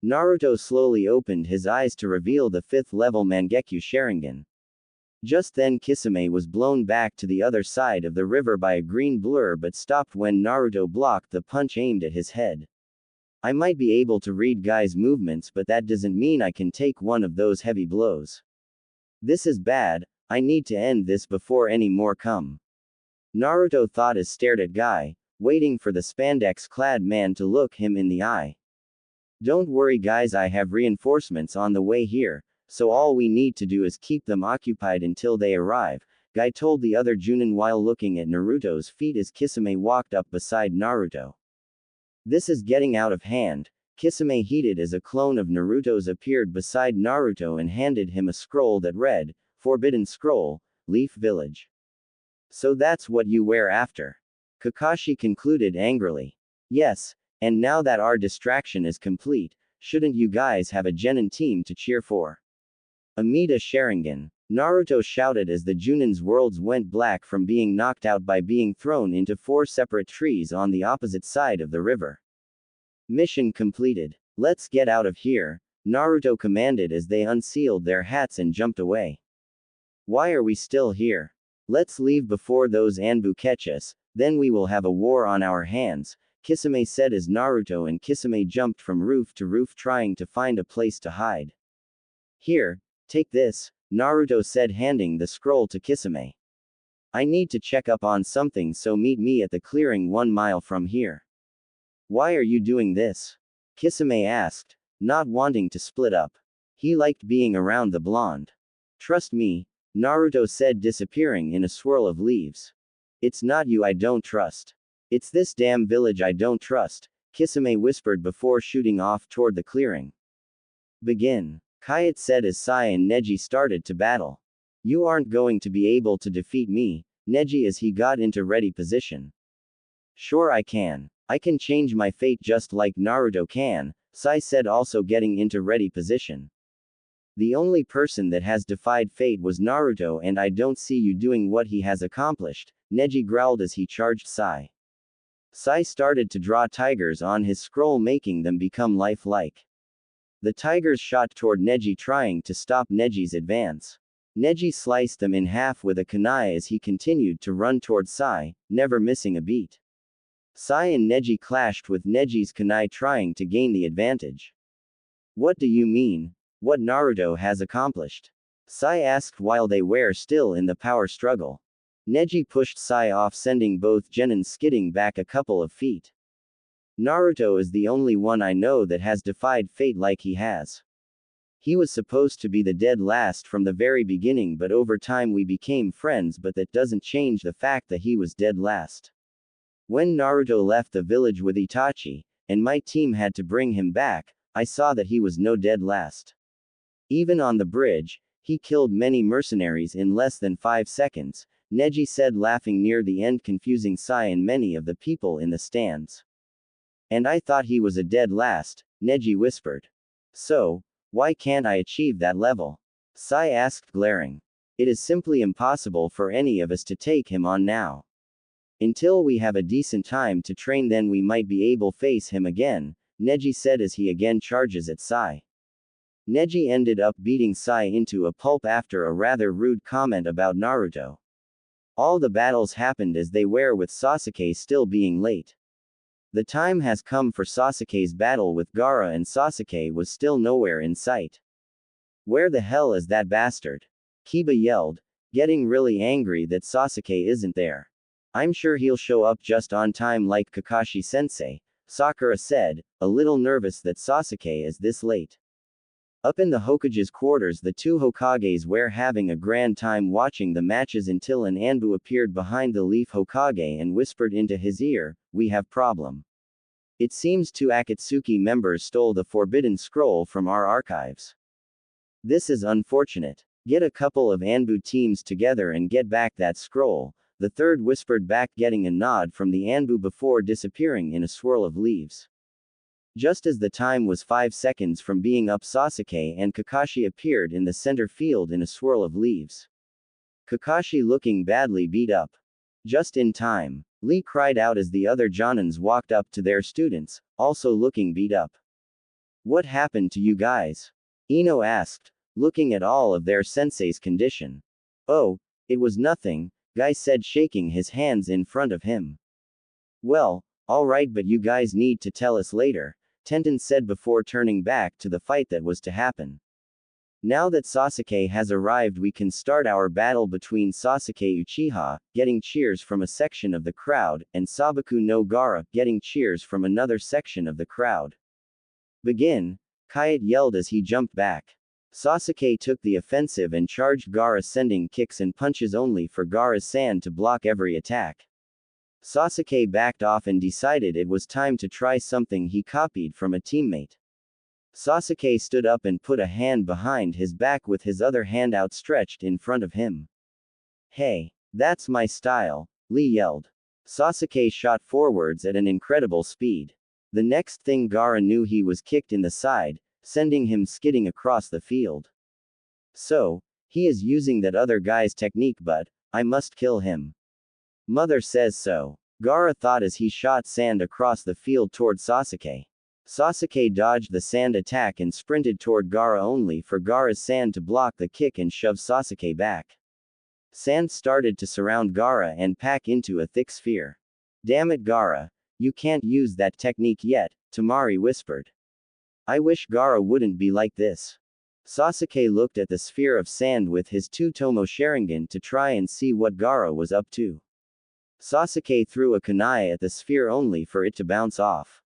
Naruto slowly opened his eyes to reveal the 5th level Mangekyo Sharingan. Just then Kisame was blown back to the other side of the river by a green blur but stopped when Naruto blocked the punch aimed at his head. I might be able to read Guy's movements, but that doesn't mean I can take one of those heavy blows. This is bad, I need to end this before any more come. Naruto thought as stared at Guy, waiting for the spandex-clad man to look him in the eye. Don't worry guys, I have reinforcements on the way here, so all we need to do is keep them occupied until they arrive, Guy told the other Junin while looking at Naruto's feet as Kisame walked up beside Naruto. This is getting out of hand, Kisame heated as a clone of Naruto's appeared beside Naruto and handed him a scroll that read, Forbidden Scroll, Leaf Village. So that's what you were after. Kakashi concluded angrily. Yes, and now that our distraction is complete, shouldn't you guys have a genin team to cheer for? Amida Sharingan. Naruto shouted as the Junin's worlds went black from being knocked out by being thrown into 4 separate trees on the opposite side of the river. Mission completed. Let's get out of here, Naruto commanded as they unsealed their hats and jumped away. Why are we still here? Let's leave before those Anbu catch us, then we will have a war on our hands, Kisame said as Naruto and Kisame jumped from roof to roof trying to find a place to hide. Here, take this, Naruto said handing the scroll to Kisame. I need to check up on something, so meet me at the clearing 1 mile from here. Why are you doing this? Kisame asked, not wanting to split up. He liked being around the blonde. Trust me, Naruto said, disappearing in a swirl of leaves. It's not you I don't trust. It's this damn village I don't trust, Kisame whispered before shooting off toward the clearing. Begin, Kayat said as Sai and Neji started to battle. You aren't going to be able to defeat me, Neji as he got into ready position. Sure I can. I can change my fate just like Naruto can, Sai said, also getting into ready position. The only person that has defied fate was Naruto, and I don't see you doing what he has accomplished, Neji growled as he charged Sai. Sai started to draw tigers on his scroll, making them become lifelike. The tigers shot toward Neji, trying to stop Neji's advance. Neji sliced them in half with a kunai as he continued to run toward Sai, never missing a beat. Sai and Neji clashed with Neji's kunai, trying to gain the advantage. What do you mean? What Naruto has accomplished? Sai asked while they were still in the power struggle. Neji pushed Sai off, sending both Genin skidding back a couple of feet. Naruto is the only one I know that has defied fate like he has. He was supposed to be the dead last from the very beginning, but over time we became friends, but that doesn't change the fact that he was dead last. When Naruto left the village with Itachi, and my team had to bring him back, I saw that he was no dead last. Even on the bridge, he killed many mercenaries in less than 5 seconds, Neji said, laughing near the end, confusing Sai and many of the people in the stands. And I thought he was a dead last, Neji whispered. So, why can't I achieve that level? Sai asked, glaring. It is simply impossible for any of us to take him on now. Until we have a decent time to train, then we might be able to face him again, Neji said as he again charges at Sai. Neji ended up beating Sai into a pulp after a rather rude comment about Naruto. All the battles happened as they were, with Sasuke still being late. The time has come for Sasuke's battle with Gaara, and Sasuke was still nowhere in sight. Where the hell is that bastard? Kiba yelled, getting really angry that Sasuke isn't there. I'm sure he'll show up just on time like Kakashi-sensei, Sakura said, a little nervous that Sasuke is this late. Up in the Hokage's quarters, the two Hokages were having a grand time watching the matches until an Anbu appeared behind the Leaf Hokage and whispered into his ear, "We have problem. It seems 2 Akatsuki members stole the Forbidden Scroll from our archives. This is unfortunate. Get a couple of Anbu teams together and get back that scroll," the third whispered back, getting a nod from the Anbu before disappearing in a swirl of leaves. Just as the time was 5 seconds from being up, Sasuke and Kakashi appeared in the center field in a swirl of leaves. Kakashi looking badly beat up. Just in time, Lee cried out as the other Jonins walked up to their students, also looking beat up. What happened to you guys? Ino asked, looking at all of their sensei's condition. Oh, it was nothing, Guy said, shaking his hands in front of him. Well, alright, but you guys need to tell us later, Tenten said before turning back to the fight that was to happen. Now that Sasuke has arrived, we can start our battle between Sasuke Uchiha, getting cheers from a section of the crowd, and Sabaku no Gaara, getting cheers from another section of the crowd. Begin, Kayat yelled as he jumped back. Sasuke took the offensive and charged Gaara, sending kicks and punches only for Gaara-san to block every attack. Sasuke backed off and decided it was time to try something he copied from a teammate. Sasuke stood up and put a hand behind his back with his other hand outstretched in front of him. Hey, that's my style, Lee yelled. Sasuke shot forwards at an incredible speed. The next thing Gaara knew, he was kicked in the side, sending him skidding across the field. So, he is using that other guy's technique, but I must kill him. Mother says so, Gaara thought as he shot sand across the field toward Sasuke. Sasuke dodged the sand attack and sprinted toward Gaara only for Gaara's sand to block the kick and shove Sasuke back. Sand started to surround Gaara and pack into a thick sphere. Damn it, Gaara. You can't use that technique yet, Temari whispered. I wish Gaara wouldn't be like this. Sasuke looked at the sphere of sand with his two Tomo Sharingan to try and see what Gaara was up to. Sasuke threw a kunai at the sphere only for it to bounce off.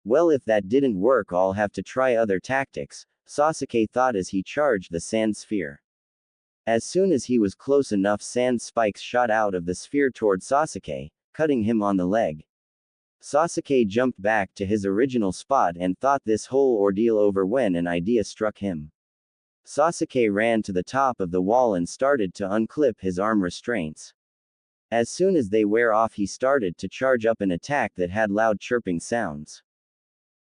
Well, if that didn't work, I'll have to try other tactics, Sasuke thought as he charged the sand sphere. As soon as he was close enough, sand spikes shot out of the sphere toward Sasuke, cutting him on the leg. Sasuke jumped back to his original spot and thought this whole ordeal over when an idea struck him. Sasuke ran to the top of the wall and started to unclip his arm restraints. As soon as they wear off, he started to charge up an attack that had loud chirping sounds.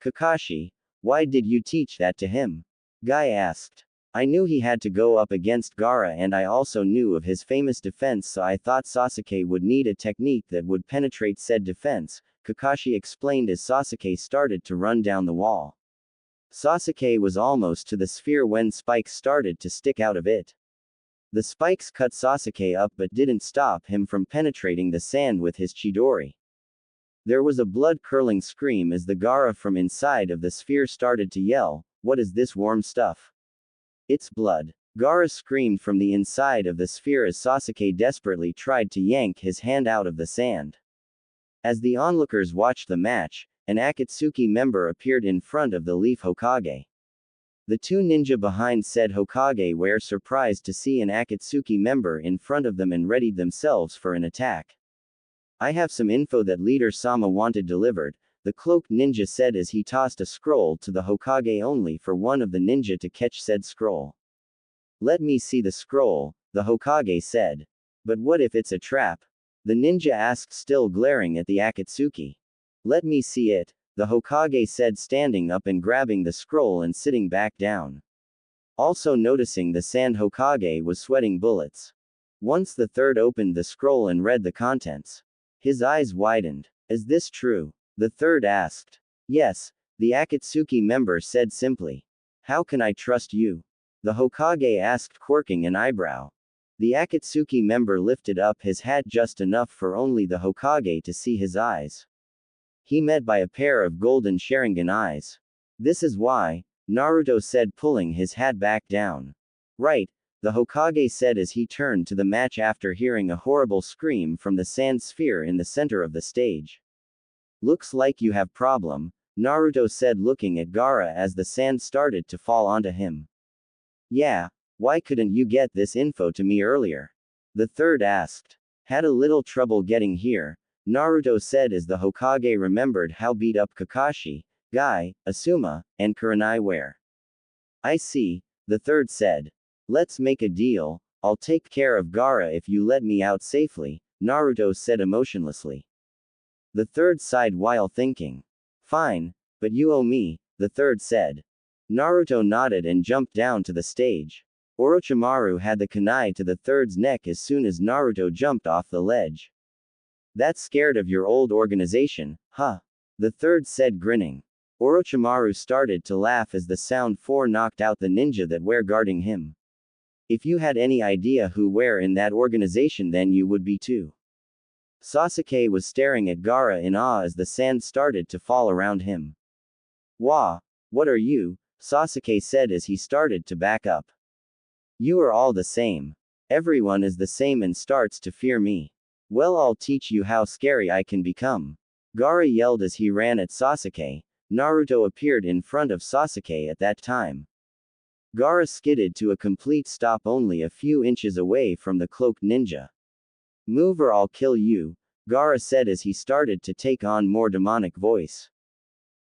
Kakashi, why did you teach that to him? Guy asked. I knew he had to go up against Gaara and I also knew of his famous defense, so I thought Sasuke would need a technique that would penetrate said defense, Kakashi explained as Sasuke started to run down the wall. Sasuke was almost to the sphere when spikes started to stick out of it. The spikes cut Sasuke up but didn't stop him from penetrating the sand with his Chidori. There was a blood-curdling scream as the Gaara from inside of the sphere started to yell, "What is this warm stuff? It's blood." Gaara screamed from the inside of the sphere as Sasuke desperately tried to yank his hand out of the sand. As the onlookers watched the match, an Akatsuki member appeared in front of the Leaf Hokage. The two ninja behind said Hokage were surprised to see an Akatsuki member in front of them and readied themselves for an attack. I have some info that Leader Sama wanted delivered, the cloaked ninja said as he tossed a scroll to the Hokage only for one of the ninja to catch said scroll. Let me see the scroll, the Hokage said. But what if it's a trap? The ninja asked, still glaring at the Akatsuki. Let me see it, the Hokage said, standing up and grabbing the scroll and sitting back down. Also noticing the sand, Hokage was sweating bullets. Once the third opened the scroll and read the contents, his eyes widened. Is this true? The third asked. Yes, the Akatsuki member said simply. How can I trust you? The Hokage asked, quirking an eyebrow. The Akatsuki member lifted up his hat just enough for only the Hokage to see his eyes. He met by a pair of golden Sharingan eyes. This is why, Naruto said, pulling his hat back down. Right, the Hokage said as he turned to the match after hearing a horrible scream from the sand sphere in the center of the stage. Looks like you have problem, Naruto said, looking at Gaara as the sand started to fall onto him. Yeah, why couldn't you get this info to me earlier? The third asked. Had a little trouble getting here, Naruto said as the Hokage remembered how beat up Kakashi, Guy, Asuma, and Kurenai were. I see, the third said. Let's make a deal, I'll take care of Gaara if you let me out safely, Naruto said emotionlessly. The third sighed while thinking. Fine, but you owe me, the third said. Naruto nodded and jumped down to the stage. Orochimaru had the kunai to the third's neck as soon as Naruto jumped off the ledge. That's scared of your old organization, huh? The third said, grinning. Orochimaru started to laugh as the sound 4 knocked out the ninja that were guarding him. If you had any idea who were in that organization, then you would be too. Sasuke was staring at Gaara in awe as the sand started to fall around him. Wah! What are you? Sasuke said as he started to back up. You are all the same. Everyone is the same and starts to fear me. Well, I'll teach you how scary I can become. Gaara yelled as he ran at Sasuke. Naruto appeared in front of Sasuke at that time. Gaara skidded to a complete stop only a few inches away from the cloaked ninja. Move or I'll kill you, Gaara said as he started to take on more demonic voice.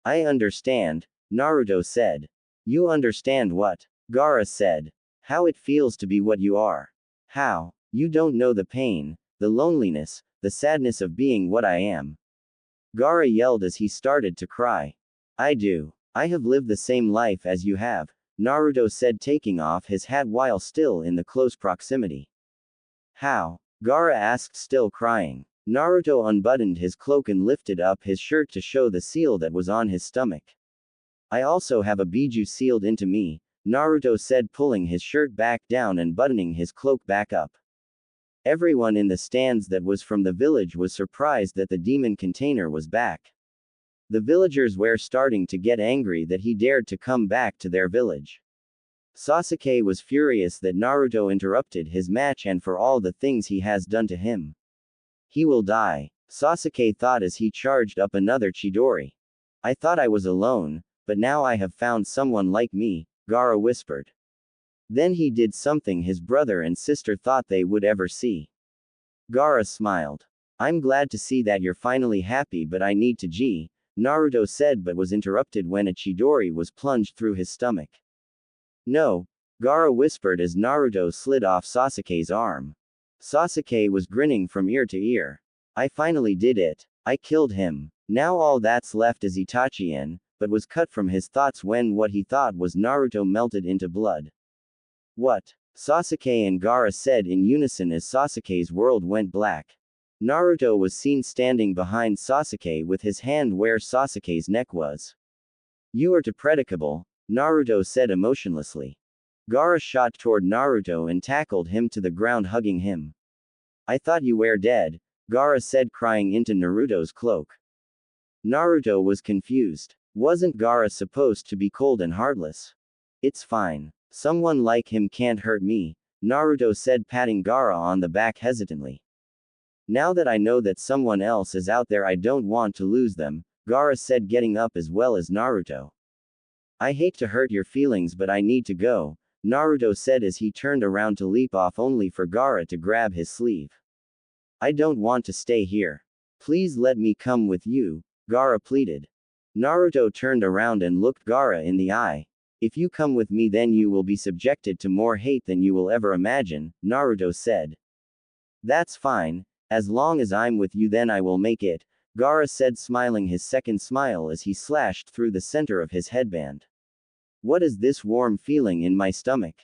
I understand, Naruto said. You understand what? Gaara said. How it feels to be what you are. How? You don't know the pain, the loneliness, the sadness of being what I am. Gaara yelled as he started to cry. I do. I have lived the same life as you have, Naruto said, taking off his hat while still in the close proximity. How? Gaara asked, still crying. Naruto unbuttoned his cloak and lifted up his shirt to show the seal that was on his stomach. I also have a biju sealed into me, Naruto said, pulling his shirt back down and buttoning his cloak back up. Everyone in the stands that was from the village was surprised that the demon container was back. The villagers were starting to get angry that he dared to come back to their village. Sasuke was furious that Naruto interrupted his match and for all the things he has done to him. He will die, Sasuke thought as he charged up another Chidori. I thought I was alone, but now I have found someone like me, Gaara whispered. Then he did something his brother and sister thought they would ever see. Gaara smiled. I'm glad to see that you're finally happy, but I need to G, Naruto said, but was interrupted when a Chidori was plunged through his stomach. No, Gaara whispered as Naruto slid off Sasuke's arm. Sasuke was grinning from ear to ear. I finally did it. I killed him. Now all that's left is Itachi, but was cut from his thoughts when what he thought was Naruto melted into blood. What? Sasuke and Gaara said in unison as Sasuke's world went black. Naruto was seen standing behind Sasuke with his hand where Sasuke's neck was. You are too predictable, Naruto said emotionlessly. Gaara shot toward Naruto and tackled him to the ground, hugging him. I thought you were dead, Gaara said, crying into Naruto's cloak. Naruto was confused. Wasn't Gaara supposed to be cold and heartless? It's fine. Someone like him can't hurt me, Naruto said, patting Gaara on the back hesitantly. Now that I know that someone else is out there, I don't want to lose them, Gaara said, getting up as well as Naruto. I hate to hurt your feelings, but I need to go, Naruto said as he turned around to leap off, only for Gaara to grab his sleeve. I don't want to stay here. Please let me come with you, Gaara pleaded. Naruto turned around and looked Gaara in the eye. If you come with me, then you will be subjected to more hate than you will ever imagine, Naruto said. That's fine. As long as I'm with you, then I will make it, Gaara said, smiling his second smile as he slashed through the center of his headband. What is this warm feeling in my stomach?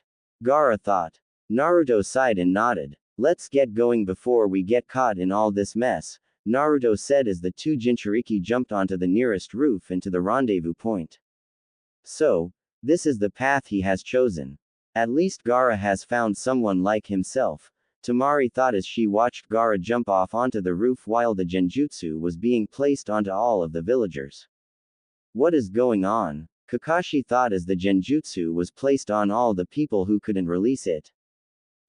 Gaara thought. Naruto sighed and nodded. Let's get going before we get caught in all this mess, Naruto said as the two Jinchuriki jumped onto the nearest roof and to the rendezvous point. So, this is the path he has chosen. At least Gaara has found someone like himself, Tamari thought as she watched Gaara jump off onto the roof while the genjutsu was being placed onto all of the villagers. What is going on? Kakashi thought as the genjutsu was placed on all the people who couldn't release it.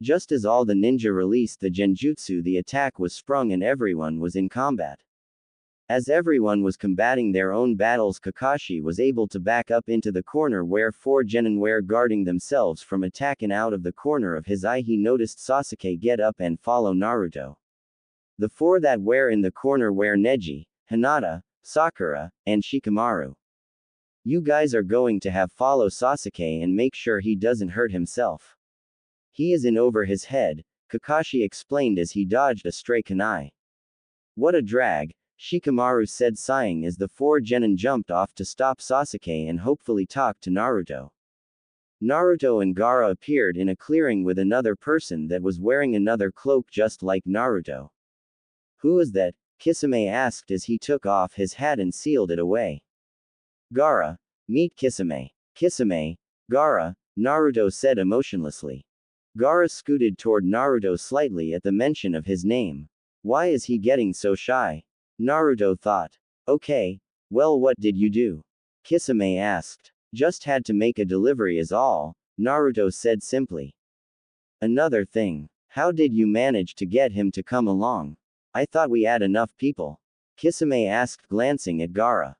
Just as all the ninja released the genjutsu, the attack was sprung and everyone was in combat. As everyone was combating their own battles, Kakashi was able to back up into the corner where four genin were guarding themselves from attack, and out of the corner of his eye he noticed Sasuke get up and follow Naruto. The four that were in the corner were Neji, Hinata, Sakura, and Shikamaru. You guys are going to have follow Sasuke and make sure he doesn't hurt himself. He is in over his head, Kakashi explained as he dodged a stray kunai. What a drag, Shikamaru said, sighing as the four genin jumped off to stop Sasuke and hopefully talk to Naruto. Naruto and Gaara appeared in a clearing with another person that was wearing another cloak just like Naruto. Who is that? Kisame asked as he took off his hat and sealed it away. Gaara, meet Kisame. Kisame, Gaara, Naruto said emotionlessly. Gaara scooted toward Naruto slightly at the mention of his name. Why is he getting so shy? Naruto thought. Okay, well, what did you do? Kisame asked. Just had to make a delivery is all, Naruto said simply. Another thing. How did you manage to get him to come along? I thought we had enough people. Kisame asked, glancing at Gaara.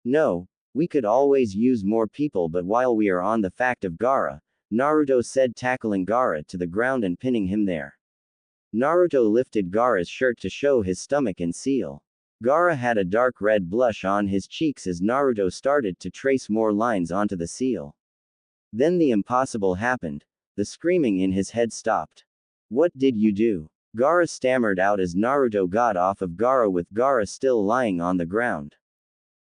No, we could always use more people, but while we are on the fact of Gaara, Naruto said, tackling Gaara to the ground and pinning him there. Naruto lifted Gaara's shirt to show his stomach and seal. Gaara had a dark red blush on his cheeks as Naruto started to trace more lines onto the seal. Then the impossible happened. The screaming in his head stopped. What did you do? Gaara stammered out as Naruto got off of Gaara with Gaara still lying on the ground.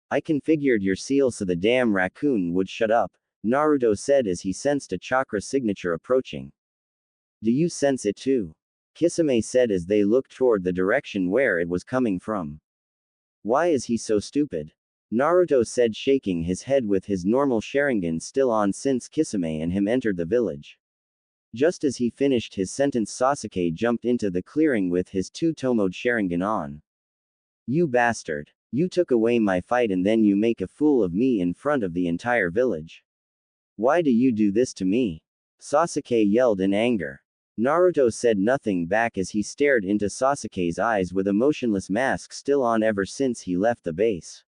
I configured your seal so the damn raccoon would shut up, Naruto said as he sensed a chakra signature approaching. Do you sense it too? Kisame said as they looked toward the direction where it was coming from. Why is he so stupid? Naruto said, shaking his head with his normal Sharingan still on since Kisame and him entered the village. Just as he finished his sentence, Sasuke jumped into the clearing with his two-tomoed Sharingan on. You bastard. You took away my fight and then you make a fool of me in front of the entire village. Why do you do this to me? Sasuke yelled in anger. Naruto said nothing back as he stared into Sasuke's eyes with a motionless mask still on ever since he left the base.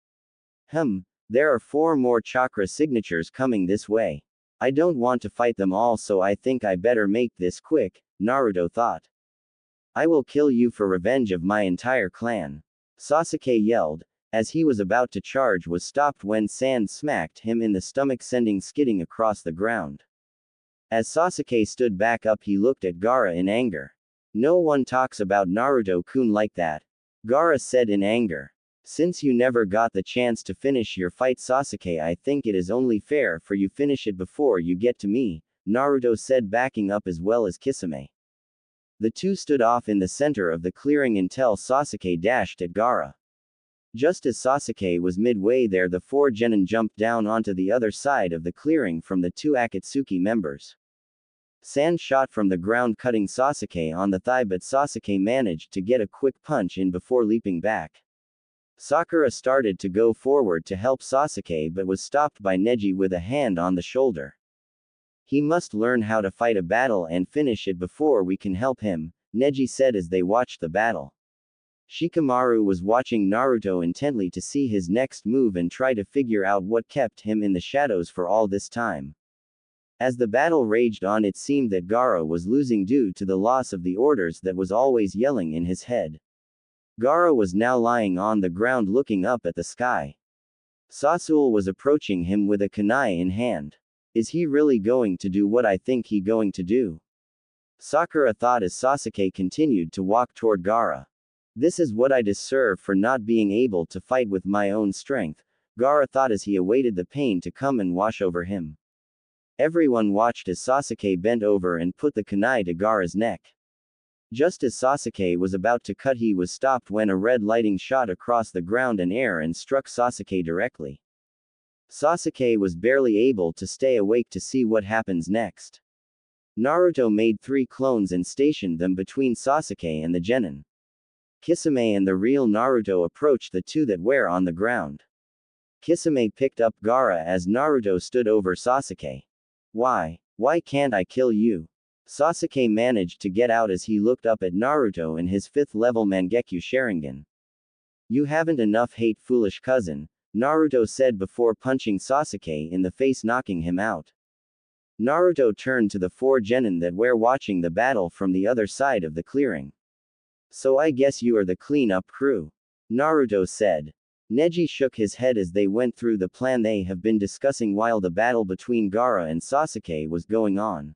There are 4 more chakra signatures coming this way. I don't want to fight them all, so I think I better make this quick, Naruto thought. I will kill you for revenge of my entire clan. Sasuke yelled, as he was about to charge was stopped when sand smacked him in the stomach sending skidding across the ground. As Sasuke stood back up he looked at Gaara in anger. No one talks about Naruto-kun like that. Gaara said in anger. Since you never got the chance to finish your fight Sasuke, I think it is only fair for you finish it before you get to me, Naruto said, backing up as well as Kisame. The two stood off in the center of the clearing until Sasuke dashed at Gaara. Just as Sasuke was midway there, the 4 genin jumped down onto the other side of the clearing from the 2 Akatsuki members. Sand shot from the ground cutting Sasuke on the thigh, but Sasuke managed to get a quick punch in before leaping back. Sakura started to go forward to help Sasuke but was stopped by Neji with a hand on the shoulder. He must learn how to fight a battle and finish it before we can help him, Neji said as they watched the battle. Shikamaru was watching Naruto intently to see his next move and try to figure out what kept him in the shadows for all this time. As the battle raged on, it seemed that Gaara was losing due to the loss of the orders that was always yelling in his head. Gaara was now lying on the ground looking up at the sky. Sasuke was approaching him with a kunai in hand. Is he really going to do what I think he going to do? Sakura thought as Sasuke continued to walk toward Gaara. This is what I deserve for not being able to fight with my own strength, Gaara thought as he awaited the pain to come and wash over him. Everyone watched as Sasuke bent over and put the kunai to Gaara's neck. Just as Sasuke was about to cut, he was stopped when a red lighting shot across the ground and air and struck Sasuke directly. Sasuke was barely able to stay awake to see what happens next. Naruto made 3 clones and stationed them between Sasuke and the genin. Kisame and the real Naruto approached the 2 that were on the ground. Kisame picked up Gaara as Naruto stood over Sasuke. Why can't I kill you? Sasuke managed to get out as he looked up at Naruto in his 5th level Mangekyo Sharingan. You haven't enough hate, foolish cousin, Naruto said before punching Sasuke in the face, knocking him out. Naruto turned to the 4 genin that were watching the battle from the other side of the clearing. So I guess you are the clean-up crew, Naruto said. Neji shook his head as they went through the plan they have been discussing while the battle between Gaara and Sasuke was going on.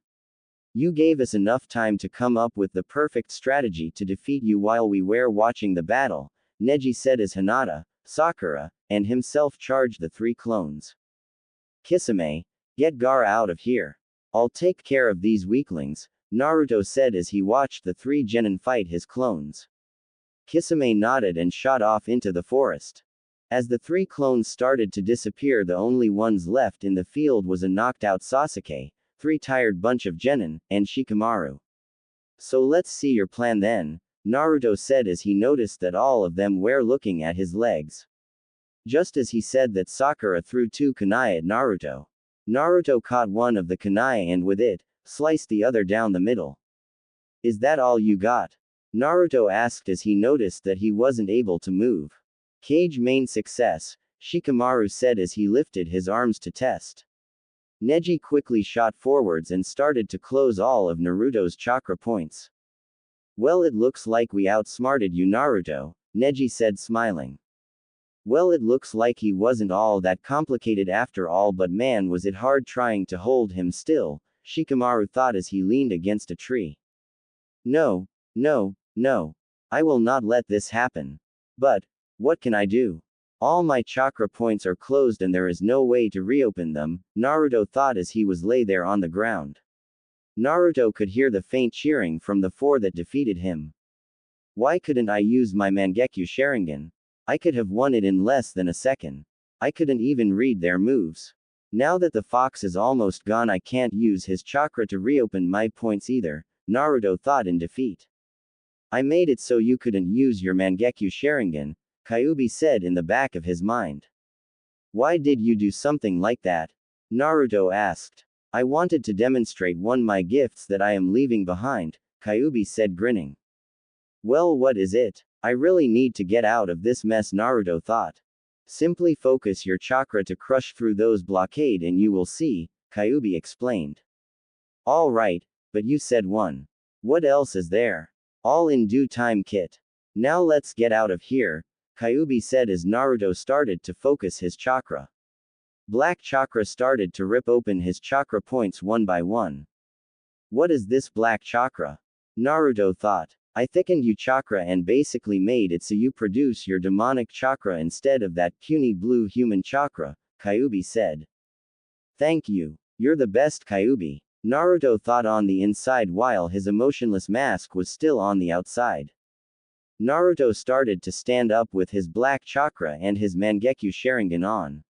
You gave us enough time to come up with the perfect strategy to defeat you while we were watching the battle, Neji said as Hinata, Sakura, and himself charged the 3 clones. Kisame, get Gaara out of here. I'll take care of these weaklings, Naruto said as he watched the 3 genin fight his clones. Kisame nodded and shot off into the forest. As the 3 clones started to disappear, the only ones left in the field was a knocked-out Sasuke, 3 tired bunch of genin, and Shikamaru. So let's see your plan then, Naruto said as he noticed that all of them were looking at his legs. Just as he said that, Sakura threw 2 kunai at Naruto. Naruto caught one of the kunai and with it, sliced the other down the middle. Is that all you got? Naruto asked as he noticed that he wasn't able to move. Cage main success, Shikamaru said as he lifted his arms to test. Neji quickly shot forwards and started to close all of Naruto's chakra points. Well, it looks like we outsmarted you, Naruto, Neji said, smiling. Well, it looks like he wasn't all that complicated after all, but man, was it hard trying to hold him still, Shikamaru thought as he leaned against a tree. No, I will not let this happen. But, what can I do? All my chakra points are closed and there is no way to reopen them, Naruto thought as he was lay there on the ground. Naruto could hear the faint cheering from the four that defeated him. Why couldn't I use my Mangekyo Sharingan? I could have won it in less than a second. I couldn't even read their moves. Now that the fox is almost gone, I can't use his chakra to reopen my points either, Naruto thought in defeat. I made it so you couldn't use your Mangekyo Sharingan, Kyuubi said in the back of his mind. Why did you do something like that? Naruto asked. I wanted to demonstrate my gifts that I am leaving behind, Kyuubi said grinning. Well, what is it? I really need to get out of this mess, Naruto thought. Simply focus your chakra to crush through those blockade and you will see, Kyuubi explained. All right, but you said one. What else is there? All in due time, Kit. Now let's get out of here, Kyuubi said as Naruto started to focus his chakra. Black chakra started to rip open his chakra points one by one. What is this black chakra? Naruto thought. I thickened your chakra and basically made it so you produce your demonic chakra instead of that puny blue human chakra, Kyuubi said. Thank you. You're the best, Kyuubi. Naruto thought on the inside while his emotionless mask was still on the outside. Naruto started to stand up with his black chakra and his Mangekyo Sharingan on.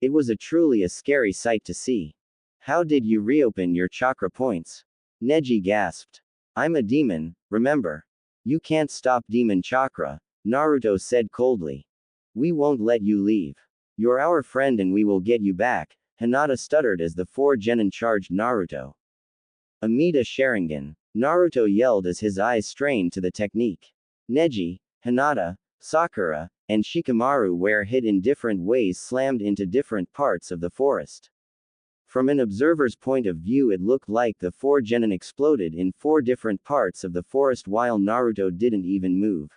It was truly a scary sight to see. How did you reopen your chakra points? Neji gasped. I'm a demon, remember? You can't stop demon chakra, Naruto said coldly. We won't let you leave. You're our friend and we will get you back, Hinata stuttered as the four genin charged Naruto. Amida Sharingan, Naruto yelled as his eyes strained to the technique. Neji, Hinata, Sakura, and Shikamaru were hit in different ways, slammed into different parts of the forest. From an observer's point of view, it looked like the four genin exploded in four different parts of the forest while Naruto didn't even move.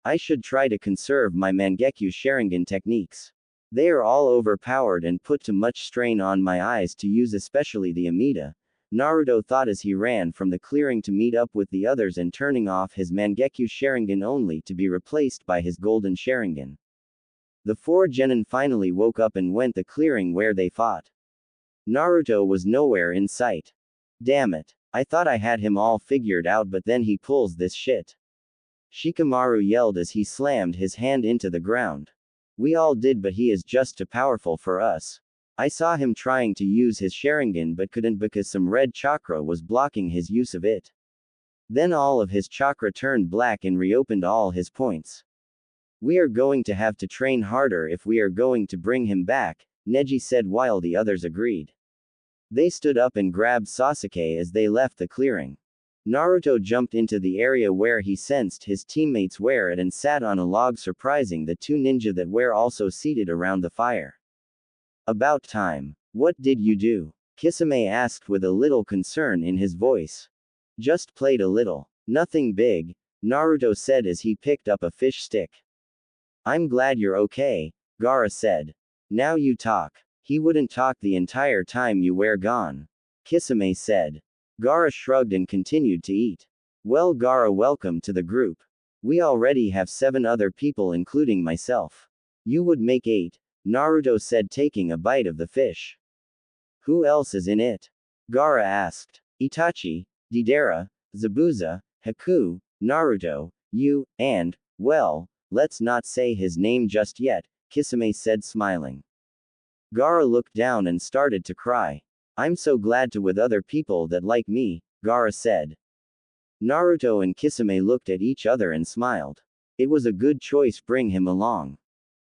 I should try to conserve my Mangekyo Sharingan techniques. They are all overpowered and put too much strain on my eyes to use, especially the Amida, Naruto thought as he ran from the clearing to meet up with the others and turning off his Mangekyo Sharingan only to be replaced by his golden Sharingan. The four genin finally woke up and went the clearing where they fought. Naruto was nowhere in sight. Damn it. I thought I had him all figured out, but then he pulls this shit. Shikamaru yelled as he slammed his hand into the ground. We all did, but he is just too powerful for us. I saw him trying to use his Sharingan but couldn't because some red chakra was blocking his use of it. Then all of his chakra turned black and reopened all his points. We are going to have to train harder if we are going to bring him back, Neji said while the others agreed. They stood up and grabbed Sasuke as they left the clearing. Naruto jumped into the area where he sensed his teammates were at and sat on a log, surprising the two ninja that were also seated around the fire. About time. What did you do? Kisame asked with a little concern in his voice. Just played a little. Nothing big, Naruto said as he picked up a fish stick. I'm glad you're okay, Gaara said. Now you talk. He wouldn't talk the entire time you were gone, Kisame said. Gaara shrugged and continued to eat. Well, Gaara, welcome to the group. We already have 7 other people including myself. You would make 8, Naruto said taking a bite of the fish. Who else is in it? Gaara asked. Itachi, Deidara, Zabuza, Haku, Naruto, you, and, well, let's not say his name just yet, Kisame said smiling. Gaara looked down and started to cry. I'm so glad to with other people that like me, Gaara said. Naruto and Kisame looked at each other and smiled. It was a good choice, bring him along.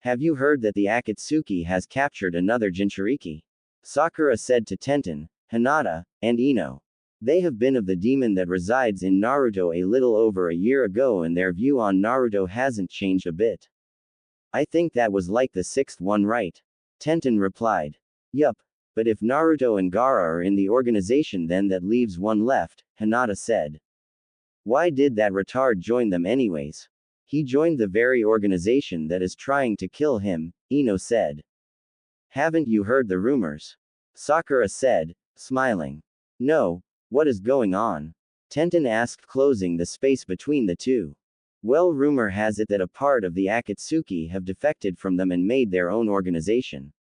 Have you heard that the Akatsuki has captured another Jinchuriki? Sakura said to Tenten, Hinata, and Ino. They have been of the demon that resides in Naruto a little over a year ago and their view on Naruto hasn't changed a bit. I think that was like the 6th one, right? Tenten replied. Yup. But if Naruto and Gaara are in the organization then that leaves one left, Hinata said. Why did that retard join them anyways? He joined the very organization that is trying to kill him, Ino said. Haven't you heard the rumors? Sakura said, smiling. No, what is going on? Tenten asked, closing the space between the two. Well, rumor has it that a part of the Akatsuki have defected from them and made their own organization.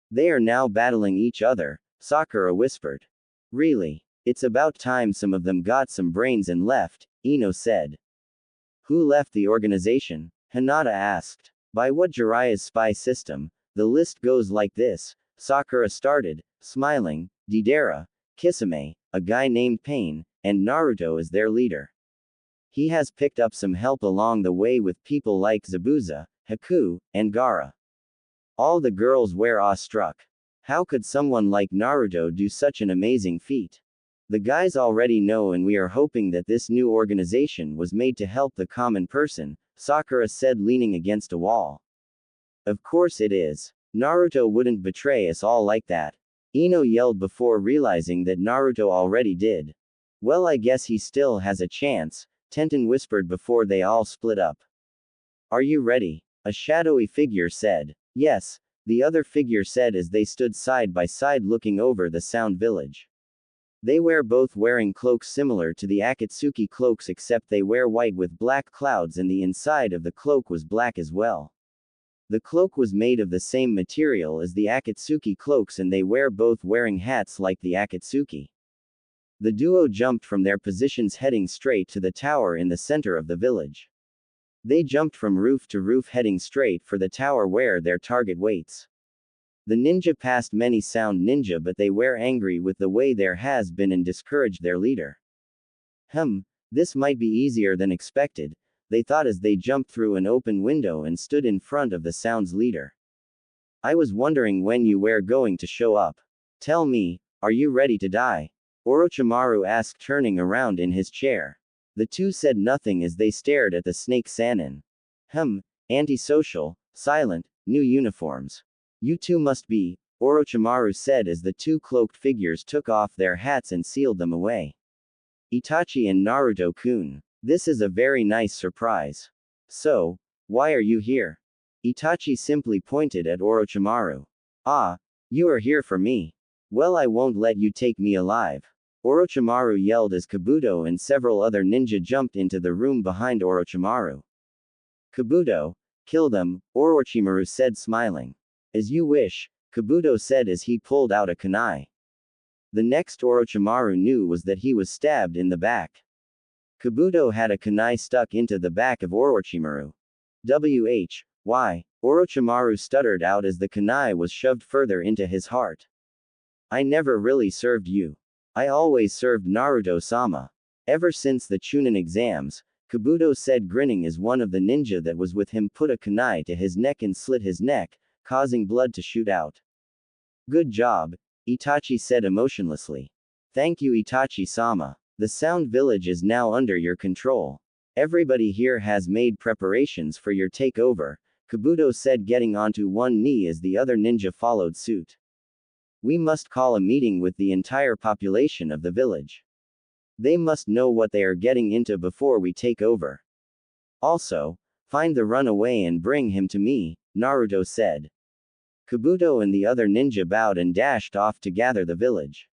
They are now battling each other, Sakura whispered. Really? It's about time some of them got some brains and left, Ino said. Who left the organization? Hinata asked. By what Jiraiya's spy system? The list goes like this. Sakura started, smiling, Deidara, Kisame, a guy named Pain, and Naruto is their leader. He has picked up some help along the way with people like Zabuza, Haku, and Gaara. All the girls were awestruck. How could someone like Naruto do such an amazing feat? The guys already know, and we are hoping that this new organization was made to help the common person, Sakura said, leaning against a wall. Of course it is. Naruto wouldn't betray us all like that. Ino yelled before realizing that Naruto already did. Well, I guess he still has a chance, Tenten whispered before they all split up. Are you ready? A shadowy figure said. Yes, the other figure said as they stood side by side looking over the Sound Village. They were both wearing cloaks similar to the Akatsuki cloaks, except they were white with black clouds and the inside of the cloak was black as well. The cloak was made of the same material as the Akatsuki cloaks, and they were both wearing hats like the Akatsuki. The duo jumped from their positions heading straight to the tower in the center of the village. They jumped from roof to roof heading straight for the tower where their target waits. The ninja passed many sound ninja, but they were angry with the way there has been and discouraged their leader. This might be easier than expected, they thought as they jumped through an open window and stood in front of the Sound's leader. I was wondering when you were going to show up. Tell me, are you ready to die? Orochimaru asked, turning around in his chair. The two said nothing as they stared at the snake Sannin. Antisocial, silent, new uniforms. You two must be, Orochimaru said as the two cloaked figures took off their hats and sealed them away. Itachi and Naruto-kun. This is a very nice surprise. So, why are you here? Itachi simply pointed at Orochimaru. Ah, you are here for me. Well, I won't let you take me alive. Orochimaru yelled as Kabuto and several other ninja jumped into the room behind Orochimaru. Kabuto, kill them, Orochimaru said, smiling. As you wish, Kabuto said as he pulled out a kunai. The next Orochimaru knew was that he was stabbed in the back. Kabuto had a kunai stuck into the back of Orochimaru. Why? Orochimaru stuttered out as the kunai was shoved further into his heart. I never really served you. I always served Naruto-sama. Ever since the chunin exams, Kabuto said, grinning as one of the ninja that was with him put a kunai to his neck and slit his neck, causing blood to shoot out. Good job, Itachi said emotionlessly. Thank you, Itachi-sama. The Sound Village is now under your control. Everybody here has made preparations for your takeover, Kabuto said, getting onto one knee as the other ninja followed suit. We must call a meeting with the entire population of the village. They must know what they are getting into before we take over. Also, find the runaway and bring him to me, Naruto said. Kabuto and the other ninja bowed and dashed off to gather the village.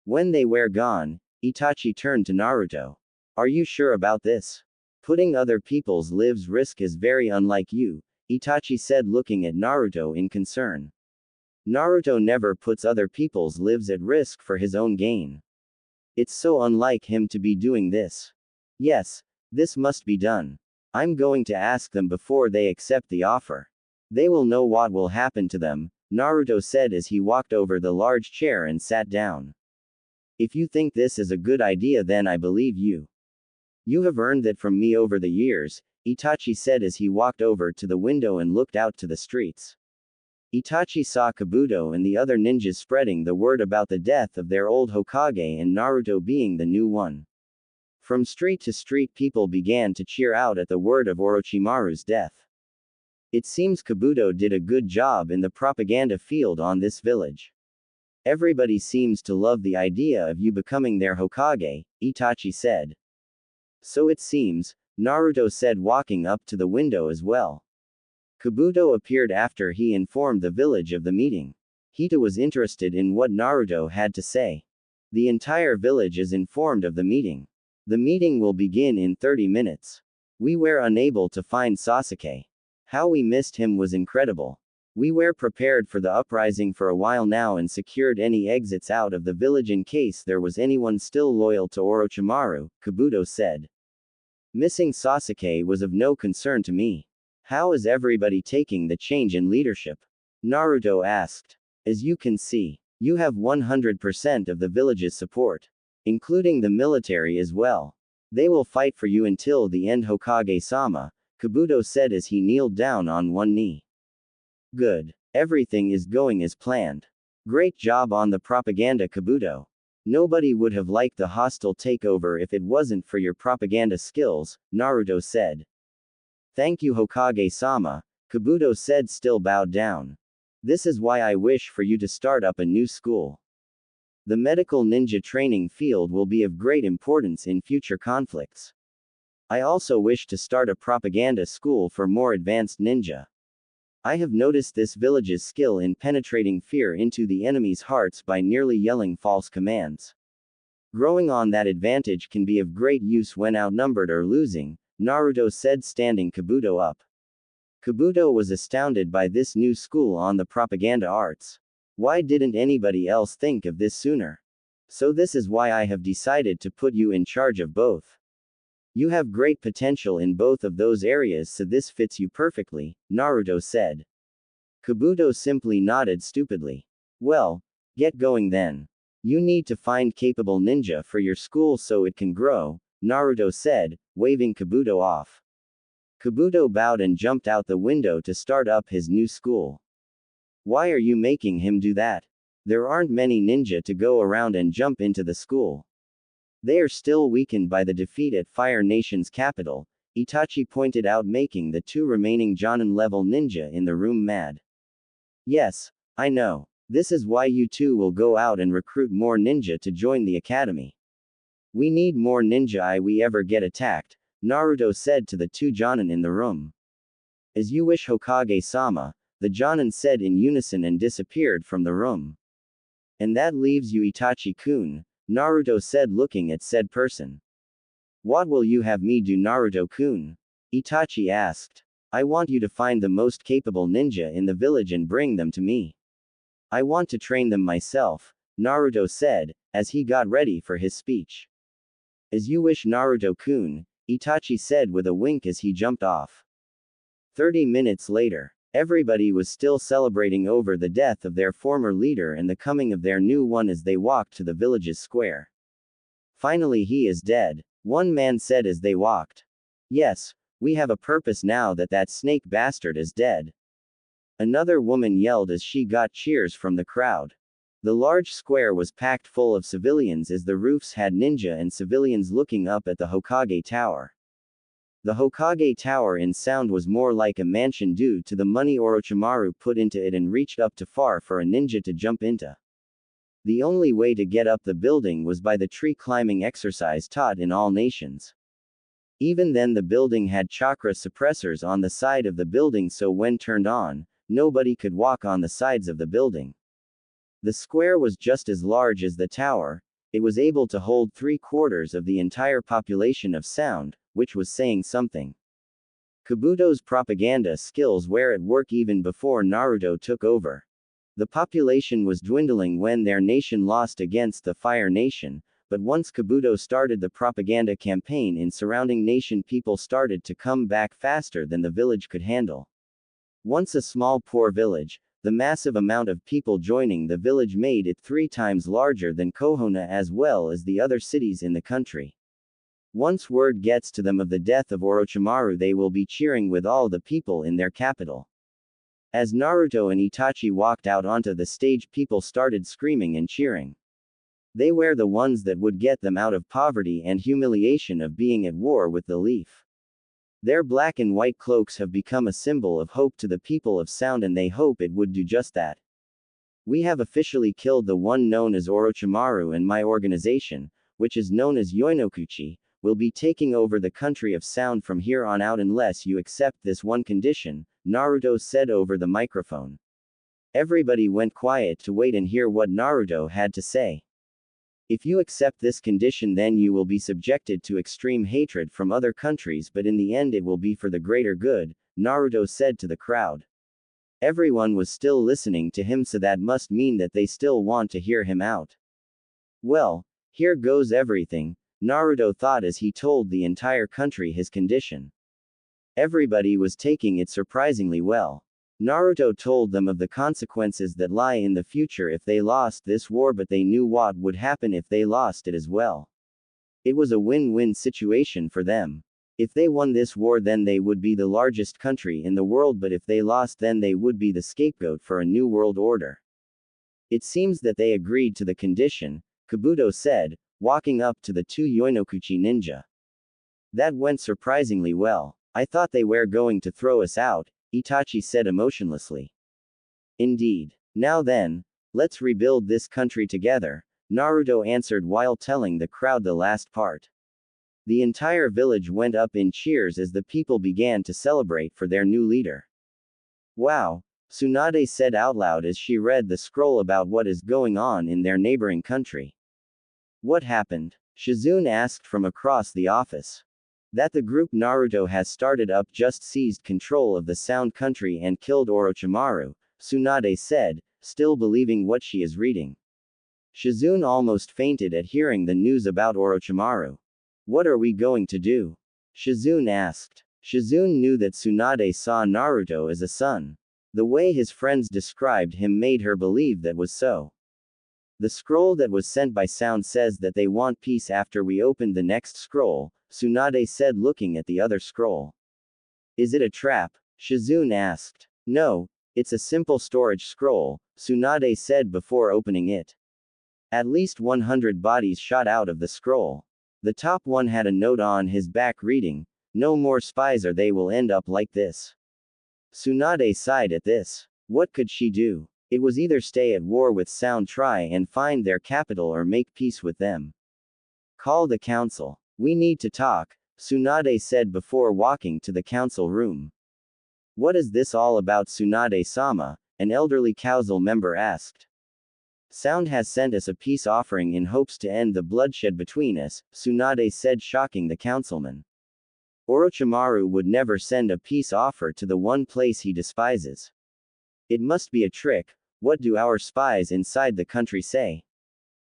When they were gone, Itachi turned to Naruto. Are you sure about this? Putting other people's lives risk is very unlike you, Itachi said, looking at Naruto in concern. Naruto never puts other people's lives at risk for his own gain. It's so unlike him to be doing this. Yes, this must be done. I'm going to ask them before they accept the offer. They will know what will happen to them, Naruto said as he walked over the large chair and sat down. If you think this is a good idea, then I believe you. You have earned that from me over the years, Itachi said as he walked over to the window and looked out to the streets. Itachi saw Kabuto and the other ninjas spreading the word about the death of their old Hokage and Naruto being the new one. From street to street, people began to cheer out at the word of Orochimaru's death. It seems Kabuto did a good job in the propaganda field on this village. Everybody seems to love the idea of you becoming their Hokage, Itachi said. So it seems, Naruto said, walking up to the window as well. Kabuto appeared after he informed the village of the meeting. Hita was interested in what Naruto had to say. The entire village is informed of the meeting. The meeting will begin in 30 minutes. We were unable to find Sasuke. How we missed him was incredible. We were prepared for the uprising for a while now and secured any exits out of the village in case there was anyone still loyal to Orochimaru, Kabuto said. Missing Sasuke was of no concern to me. How is everybody taking the change in leadership? Naruto asked. As you can see, you have 100% of the village's support, including the military as well. They will fight for you until the end, Hokage-sama, Kabuto said as he kneeled down on one knee. Good. Everything is going as planned. Great job on the propaganda, Kabuto. Nobody would have liked the hostile takeover if it wasn't for your propaganda skills, Naruto said. Thank you, Hokage-sama, Kabuto said, still bowed down. This is why I wish for you to start up a new school. The medical ninja training field will be of great importance in future conflicts. I also wish to start a propaganda school for more advanced ninja. I have noticed this village's skill in penetrating fear into the enemy's hearts by nearly yelling false commands. Growing on that advantage can be of great use when outnumbered or losing, Naruto said, standing Kabuto up. Kabuto was astounded by this new school on the propaganda arts. Why didn't anybody else think of this sooner? So this is why I have decided to put you in charge of both. You have great potential in both of those areas, so this fits you perfectly, Naruto said. Kabuto simply nodded stupidly. Well, get going then. You need to find capable ninja for your school so it can grow, Naruto said, waving Kabuto off. Kabuto bowed and jumped out the window to start up his new school. Why are you making him do that? There aren't many ninja to go around and jump into the school. They are still weakened by the defeat at Fire Nation's capital, Itachi pointed out, making the two remaining Jonin-level ninja in the room mad. Yes, I know. This is why you two will go out and recruit more ninja to join the academy. We need more ninja if we ever get attacked, Naruto said to the two Jonin in the room. As you wish, Hokage-sama, the Jonin said in unison and disappeared from the room. And that leaves you, Itachi-kun, Naruto said, looking at said person. What will you have me do, Naruto-kun? Itachi asked. I want you to find the most capable ninja in the village and bring them to me. I want to train them myself, Naruto said, as he got ready for his speech. As you wish, Naruto-kun, Itachi said with a wink as he jumped off. 30 minutes later, everybody was still celebrating over the death of their former leader and the coming of their new one as they walked to the village's square. Finally, he is dead, one man said as they walked. Yes, we have a purpose now that that snake bastard is dead. Another woman yelled as she got cheers from the crowd. The large square was packed full of civilians as the roofs had ninja and civilians looking up at the Hokage Tower. The Hokage Tower in sound was more like a mansion due to the money Orochimaru put into it and reached up too far for a ninja to jump into. The only way to get up the building was by the tree climbing exercise taught in all nations. Even then, the building had chakra suppressors on the side of the building, so when turned on, nobody could walk on the sides of the building. The square was just as large as the tower. It was able to hold 3/4 of the entire population of sound, which was saying something. Kabuto's propaganda skills were at work even before Naruto took over. The population was dwindling when their nation lost against the Fire Nation, but once Kabuto started the propaganda campaign in surrounding nation, people started to come back faster than the village could handle. Once a small poor village, the massive amount of people joining the village made it 3 times larger than Konoha as well as the other cities in the country. Once word gets to them of the death of Orochimaru, they will be cheering with all the people in their capital. As Naruto and Itachi walked out onto the stage, people started screaming and cheering. They were the ones that would get them out of poverty and humiliation of being at war with the Leaf. Their black and white cloaks have become a symbol of hope to the people of Sound, and they hope it would do just that. We have officially killed the one known as Orochimaru, and my organization, which is known as Yoinokuchi, will be taking over the country of Sound from here on out unless you accept this one condition, Naruto said over the microphone. Everybody went quiet to wait and hear what Naruto had to say. If you accept this condition, then you will be subjected to extreme hatred from other countries, but in the end it will be for the greater good, Naruto said to the crowd. Everyone was still listening to him, so that must mean that they still want to hear him out. Well, here goes everything, Naruto thought as he told the entire country his condition. Everybody was taking it surprisingly well. Naruto told them of the consequences that lie in the future if they lost this war, but they knew what would happen if they lost it as well. It was a win-win situation for them. If they won this war, then they would be the largest country in the world, but if they lost, then they would be the scapegoat for a new world order. It seems that they agreed to the condition, Kabuto said, walking up to the two Yoinokuchi ninja. That went surprisingly well. I thought they were going to throw us out, Itachi said emotionlessly. Indeed. Now then, let's rebuild this country together, Naruto answered while telling the crowd the last part. The entire village went up in cheers as the people began to celebrate for their new leader. Wow, Tsunade said out loud as she read the scroll about what is going on in their neighboring country. What happened? Shizune asked from across the office. That the group Naruto has started up just seized control of the Sound Country and killed Orochimaru, Tsunade said, still believing what she is reading. Shizune almost fainted at hearing the news about Orochimaru. What are we going to do? Shizune asked. Shizune knew that Tsunade saw Naruto as a son. The way his friends described him made her believe that was so. The scroll that was sent by Sound says that they want peace after we opened the next scroll, Tsunade said looking at the other scroll. Is it a trap? Shizune asked. No, it's a simple storage scroll, Tsunade said before opening it. At least 100 bodies shot out of the scroll. The top one had a note on his back reading, "No more spies or they will end up like this." Tsunade sighed at this. What could she do? It was either stay at war with Sound, try and find their capital, or make peace with them. Call the council. We need to talk, Tsunade said before walking to the council room. What is this all about, Tsunade-sama? An elderly council member asked. Sound has sent us a peace offering in hopes to end the bloodshed between us, Tsunade said, shocking the councilman. Orochimaru would never send a peace offer to the one place he despises. It must be a trick. What do our spies inside the country say?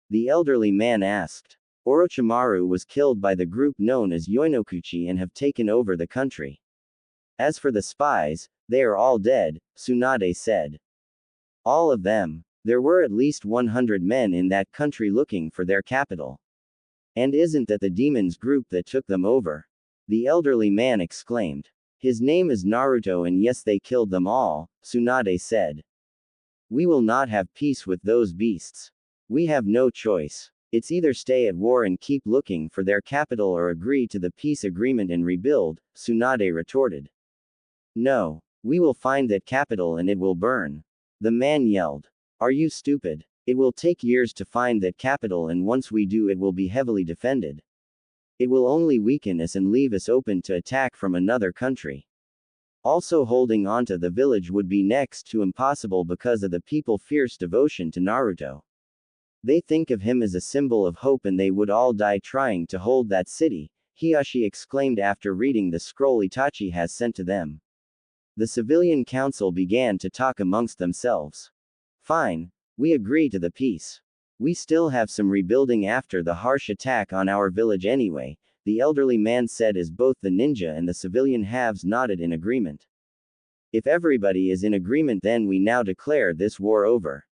The elderly man asked. Orochimaru was killed by the group known as Yoinokuchi and have taken over the country. As for the spies, they are all dead, Tsunade said. All of them. There were at least 100 men in that country looking for their capital. And isn't that the demons group that took them over? The elderly man exclaimed. His name is Naruto, and yes, they killed them all, Tsunade said. We will not have peace with those beasts. We have no choice. It's either stay at war and keep looking for their capital or agree to the peace agreement and rebuild, Tsunade retorted. No. We will find that capital and it will burn. The man yelled. Are you stupid? It will take years to find that capital, and once we do, it will be heavily defended. It will only weaken us and leave us open to attack from another country. Also, holding onto the village would be next to impossible because of the people's fierce devotion to Naruto. They think of him as a symbol of hope, and they would all die trying to hold that city, Hiyashi exclaimed after reading the scroll Itachi has sent to them. The civilian council began to talk amongst themselves. Fine. We agree to the peace. We still have some rebuilding after the harsh attack on our village anyway, the elderly man said as both the ninja and the civilian halves nodded in agreement. If everybody is in agreement, then we now declare this war over.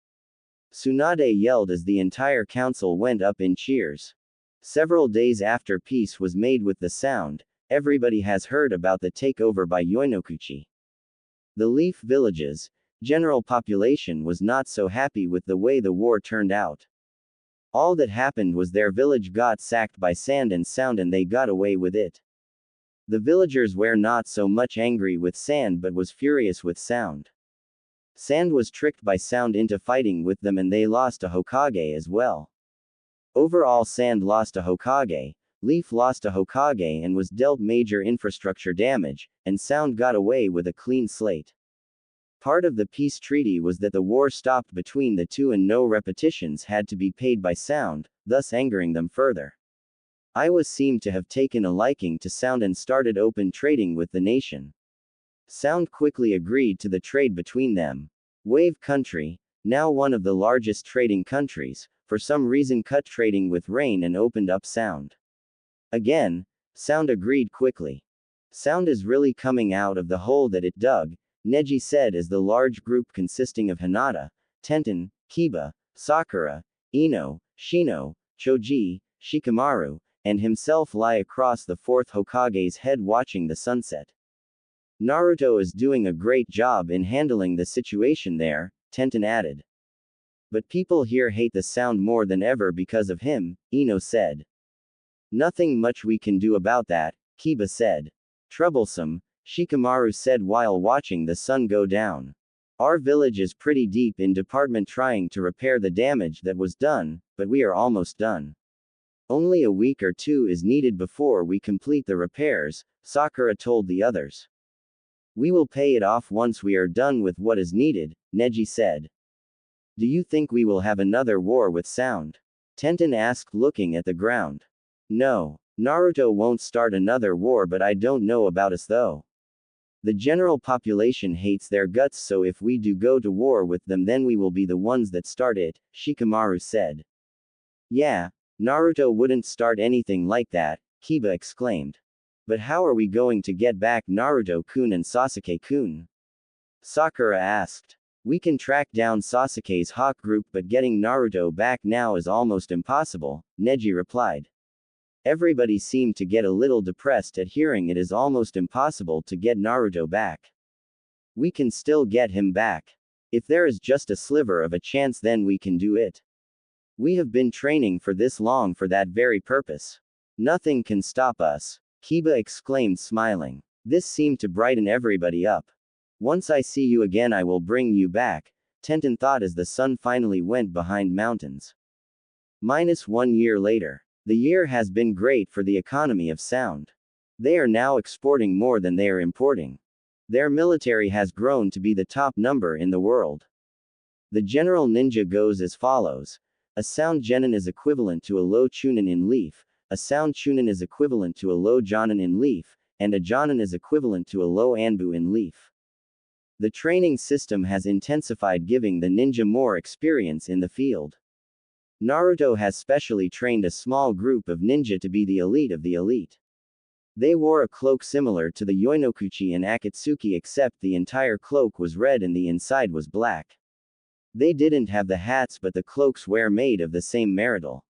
Tsunade yelled as the entire council went up in cheers. Several days after peace was made with the Sound, everybody has heard about the takeover by Yoinokuchi. The Leaf Village's general population was not so happy with the way the war turned out. All that happened was their village got sacked by Sand and Sound, and they got away with it. The villagers were not so much angry with Sand but was furious with Sound. Sand was tricked by Sound into fighting with them, and they lost a Hokage as well. Overall, Sand lost a Hokage, Leaf lost a Hokage and was dealt major infrastructure damage, and Sound got away with a clean slate. Part of the peace treaty was that the war stopped between the two and no repetitions had to be paid by Sound, thus angering them further. Iwa seemed to have taken a liking to Sound and started open trading with the nation. Sound quickly agreed to the trade between them. Wave Country, now one of the largest trading countries, for some reason cut trading with Rain and opened up Sound. Again, Sound agreed quickly. Sound is really coming out of the hole that it dug, Neji said as the large group consisting of Hinata, Tenten, Kiba, Sakura, Ino, Shino, Choji, Shikamaru, and himself lie across the fourth Hokage's head watching the sunset. Naruto is doing a great job in handling the situation there, Tenten added. But people here hate the Sound more than ever because of him, Ino said. Nothing much we can do about that, Kiba said. Troublesome, Shikamaru said while watching the sun go down. Our village is pretty deep in department trying to repair the damage that was done, but we are almost done. Only a week or two is needed before we complete the repairs, Sakura told the others. We will pay it off once we are done with what is needed, Neji said. Do you think we will have another war with Sound? Tenten asked looking at the ground. No, Naruto won't start another war, but I don't know about us though. The general population hates their guts, so if we do go to war with them then we will be the ones that start it, Shikamaru said. Yeah, Naruto wouldn't start anything like that, Kiba exclaimed. But how are we going to get back Naruto-kun and Sasuke-kun? Sakura asked. We can track down Sasuke's Hawk group, but getting Naruto back now is almost impossible, Neji replied. Everybody seemed to get a little depressed at hearing it is almost impossible to get Naruto back. We can still get him back. If there is just a sliver of a chance, then we can do it. We have been training for this long for that very purpose. Nothing can stop us, Kiba exclaimed smiling. This seemed to brighten everybody up. Once I see you again I will bring you back, Tenten thought as the sun finally went behind mountains. -1 year later. The year has been great for the economy of Sound. They are now exporting more than they are importing. Their military has grown to be the top number in the world. The general ninja goes as follows. A Sound genin is equivalent to a low chunin in leaf, a Sound chunin is equivalent to a low jonin in leaf, and a jonin is equivalent to a low anbu in leaf. The training system has intensified, giving the ninja more experience in the field. Naruto has specially trained a small group of ninja to be the elite of the elite. They wore a cloak similar to the Yoinokuchi and Akatsuki, except the entire cloak was red and the inside was black. They didn't have the hats, but the cloaks were made of the same material.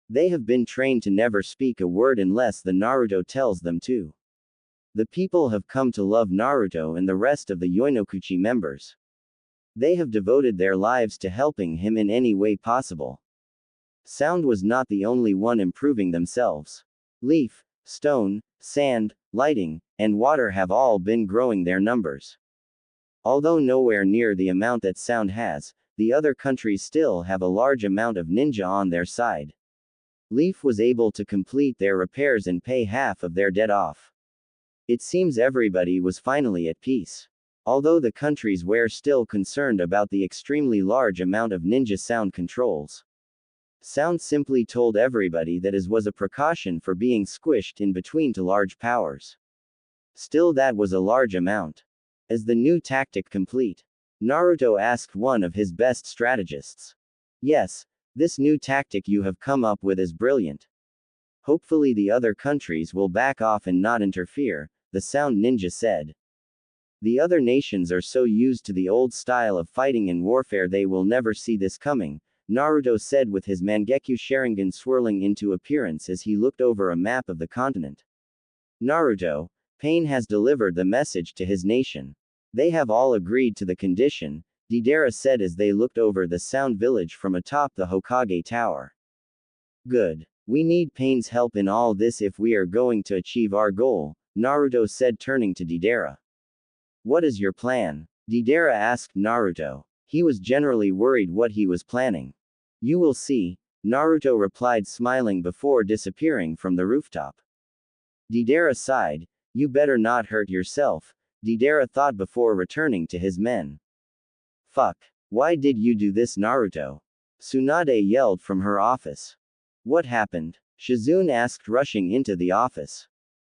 They have been trained to never speak a word unless the Naruto tells them to. The people have come to love Naruto and the rest of the Yoinokuchi members. They have devoted their lives to helping him in any way possible. Sound was not the only one improving themselves. Leaf, stone, sand, lighting, and water have all been growing their numbers. Although nowhere near the amount that Sound has, the other countries still have a large amount of ninja on their side. Leaf was able to complete their repairs and pay half of their debt off. It seems everybody was finally at peace. Although the countries were still concerned about the extremely large amount of ninja Sound controls. Sound simply told everybody that it was a precaution for being squished in between to large powers. Still, that was a large amount. Is the new tactic complete? Naruto asked one of his best strategists. Yes, this new tactic you have come up with is brilliant. Hopefully the other countries will back off and not interfere, the Sound ninja said. The other nations are so used to the old style of fighting and warfare they will never see this coming, Naruto said with his Mangekyo Sharingan swirling into appearance as he looked over a map of the continent. Naruto, Pain has delivered the message to his nation. They have all agreed to the condition, Deidara said as they looked over the Sound village from atop the Hokage Tower. Good. We need Pain's help in all this if we are going to achieve our goal, Naruto said turning to Deidara. What is your plan? Deidara asked Naruto. He was generally worried what he was planning. You will see, Naruto replied smiling before disappearing from the rooftop. Deidara sighed. You better not hurt yourself, Deidara thought before returning to his men. Fuck. Why did you do this, Naruto? Tsunade yelled from her office. What happened? Shizune asked rushing into the office.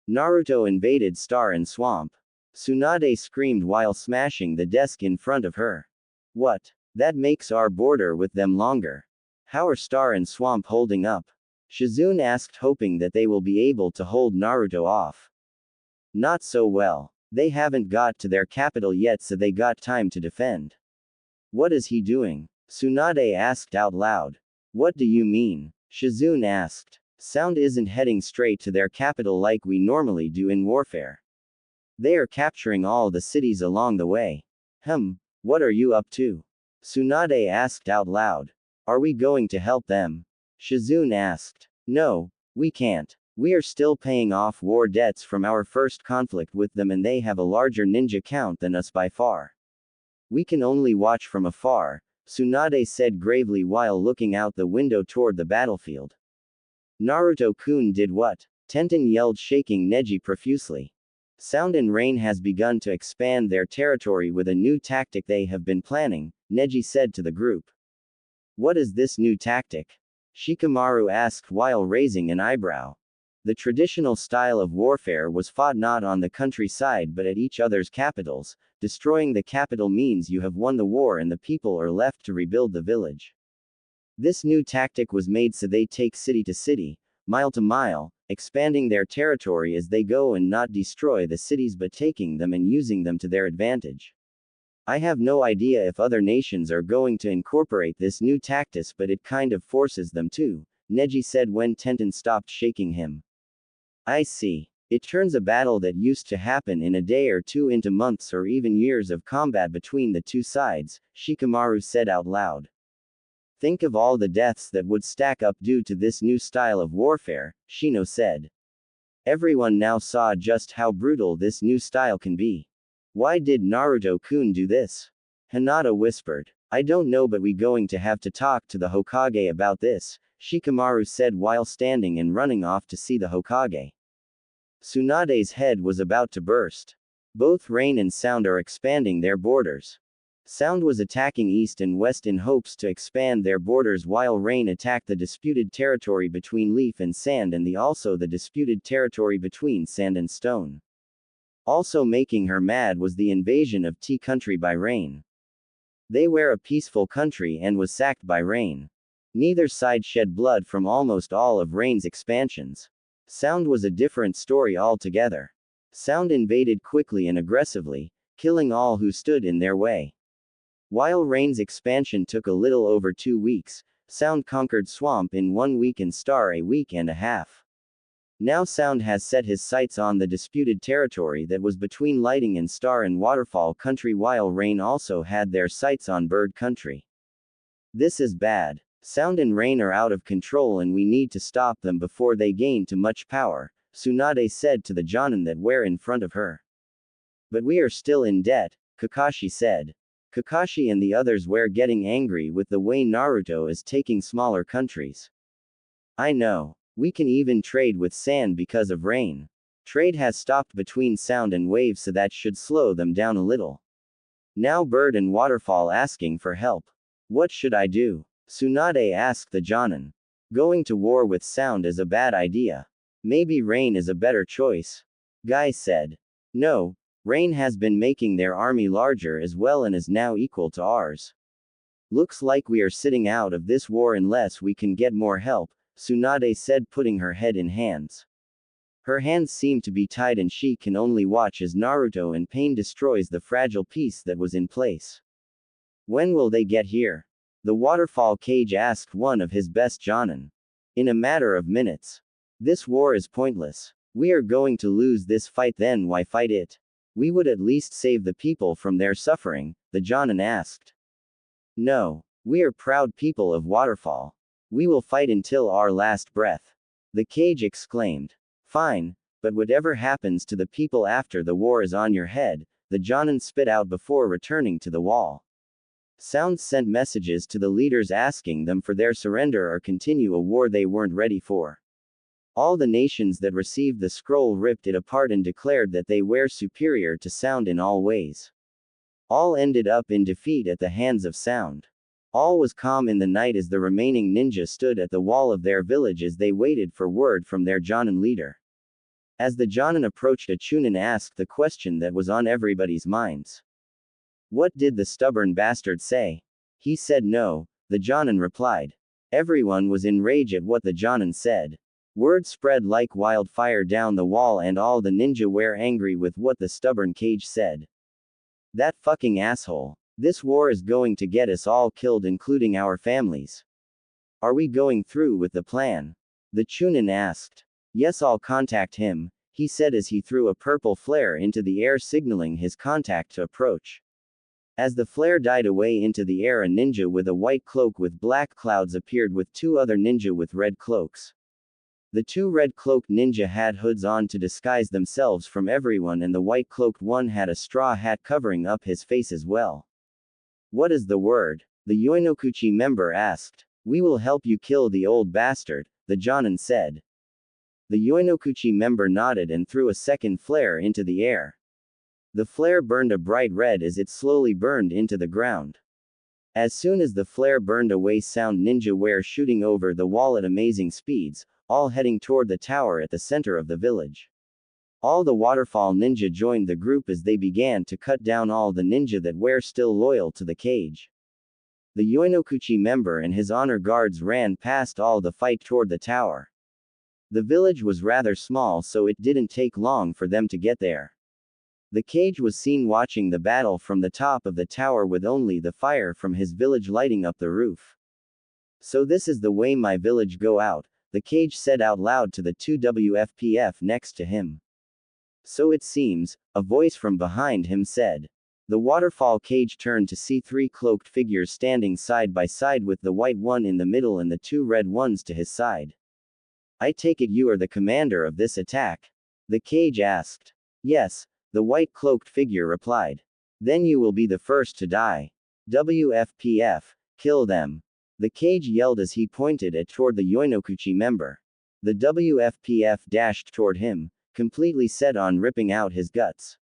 Naruto invaded Star and Swamp. Tsunade screamed while smashing the desk in front of her. What? That makes our border with them longer. How are Star and Swamp holding up? Shizune asked, hoping that they will be able to hold Naruto off. Not so well. They haven't got to their capital yet, so they got time to defend. What is he doing? Tsunade asked out loud. What do you mean? Shizune asked. Sound isn't heading straight to their capital like we normally do in warfare. They are capturing all the cities along the way. What are you up to? Tsunade asked out loud. Are we going to help them? Shizune asked. No, we can't. We are still paying off war debts from our first conflict with them, and they have a larger ninja count than us by far. We can only watch from afar, Tsunade said gravely while looking out the window toward the battlefield. Naruto-kun did what? Tenten yelled, shaking Neji profusely. Sound and Rain has begun to expand their territory with a new tactic they have been planning, Neji said to the group. What is this new tactic? Shikamaru asked while raising an eyebrow. The traditional style of warfare was fought not on the countryside but at each other's capitals. Destroying the capital means you have won the war and the people are left to rebuild the village. This new tactic was made so they take city to city, mile to mile, expanding their territory as they go and not destroy the cities but taking them and using them to their advantage. I have no idea if other nations are going to incorporate this new tactic, but it kind of forces them to, Neji said when Tenten stopped shaking him. I see. It turns a battle that used to happen in a day or two into months or even years of combat between the two sides, Shikamaru said out loud. Think of all the deaths that would stack up due to this new style of warfare, Shino said. Everyone now saw just how brutal this new style can be. Why did Naruto-kun do this? Hinata whispered. I don't know, but we going to have to talk to the Hokage about this, Shikamaru said while standing and running off to see the Hokage. Tsunade's head was about to burst. Both Rain and Sound are expanding their borders. Sound was attacking east and west in hopes to expand their borders, while Rain attacked the disputed territory between Leaf and Sand and also the disputed territory between Sand and Stone. Also making her mad was the invasion of Tea Country by Rain. They were a peaceful country and was sacked by Rain. Neither side shed blood from almost all of Rain's expansions. Sound was a different story altogether. Sound invaded quickly and aggressively, killing all who stood in their way. While Rain's expansion took a little over 2 weeks, Sound conquered Swamp in 1 week and Star a week and a half. Now Sound has set his sights on the disputed territory that was between Lighting and Star and Waterfall Country, while Rain also had their sights on Bird Country. This is bad. Sound and Rain are out of control and we need to stop them before they gain too much power, Tsunade said to the Jonin that were in front of her. But we are still in debt, Kakashi said. Kakashi and the others were getting angry with the way Naruto is taking smaller countries. I know. We can even trade with Sand because of Rain. Trade has stopped between Sound and Wave, so that should slow them down a little. Now Bird and Waterfall asking for help. What should I do? Tsunade asked the Jonin. Going to war with Sound is a bad idea. Maybe Rain is a better choice. Guy said. No, Rain has been making their army larger as well and is now equal to ours. Looks like we are sitting out of this war unless we can get more help, Tsunade said, putting her head in hands. Her hands seem to be tied and she can only watch as Naruto in pain destroys the fragile piece that was in place. When will they get here? The waterfall cage asked one of his best Jonin. In a matter of minutes. This war is pointless. We are going to lose this fight, then why fight it? We would at least save the people from their suffering, the Jonin asked. No. We are proud people of Waterfall. We will fight until our last breath. The cage exclaimed. Fine, but whatever happens to the people after the war is on your head, the Jonin spit out before returning to the wall. Sound sent messages to the leaders asking them for their surrender or continue a war they weren't ready for. All the nations that received the scroll ripped it apart and declared that they were superior to Sound in all ways. All ended up in defeat at the hands of Sound. All was calm in the night as the remaining ninja stood at the wall of their village as they waited for word from their Jonin leader. As the Jonin approached, a chunin asked the question that was on everybody's minds. What did the stubborn bastard say? He said no, the Jonin replied. Everyone was enraged at what the Jonin said. Word spread like wildfire down the wall and all the ninja were angry with what the stubborn Cage said. That fucking asshole. This war is going to get us all killed, including our families. Are we going through with the plan? The chunin asked. Yes, I'll contact him, he said as he threw a purple flare into the air signaling his contact to approach. As the flare died away into the air, a ninja with a white cloak with black clouds appeared with two other ninja with red cloaks. The two red-cloaked ninja had hoods on to disguise themselves from everyone, and the white-cloaked one had a straw hat covering up his face as well. What is the word? The Yoinokuchi member asked. We will help you kill the old bastard, the Jonin said. The Yoinokuchi member nodded and threw a second flare into the air. The flare burned a bright red as it slowly burned into the ground. As soon as the flare burned away, sound ninja were shooting over the wall at amazing speeds, all heading toward the tower at the center of the village. All the waterfall ninja joined the group as they began to cut down all the ninja that were still loyal to the cage. The Yoinokuchi member and his honor guards ran past all the fight toward the tower. The village was rather small, so it didn't take long for them to get there. The cage was seen watching the battle from the top of the tower with only the fire from his village lighting up the roof. So this is the way my village go out, the cage said out loud to the two WFPF next to him. So it seems, a voice from behind him said. The waterfall cage turned to see three cloaked figures standing side by side with the white one in the middle and the two red ones to his side. I take it you are the commander of this attack? The cage asked. Yes, the white cloaked figure replied. Then you will be the first to die. WFPF, kill them. The cage yelled as he pointed it toward the Yoinokuchi member. The WFPF dashed toward him, completely set on ripping out his guts.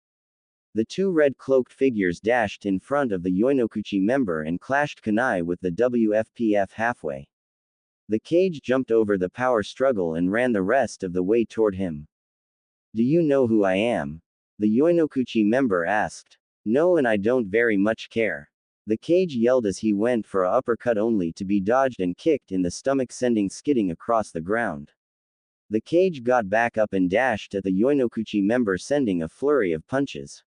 The two red-cloaked figures dashed in front of the Yoinokuchi member and clashed kunai with the WFPF halfway. The cage jumped over the power struggle and ran the rest of the way toward him. Do you know who I am? The Yoinokuchi member asked. No, and I don't very much care. The cage yelled as he went for a uppercut only to be dodged and kicked in the stomach, sending skidding across the ground. The cage got back up and dashed at the Yoinokuchi member, sending a flurry of punches.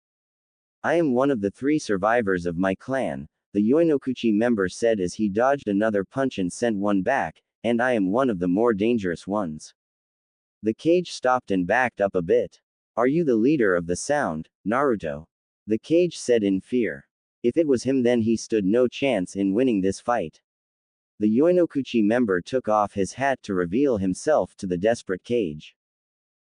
I am one of the 3 survivors of my clan, the Yoinokuchi member said as he dodged another punch and sent one back, and I am one of the more dangerous ones. The cage stopped and backed up a bit. Are you the leader of the sound, Naruto? The cage said in fear. If it was him, then he stood no chance in winning this fight. The Yoinokuchi member took off his hat to reveal himself to the desperate cage.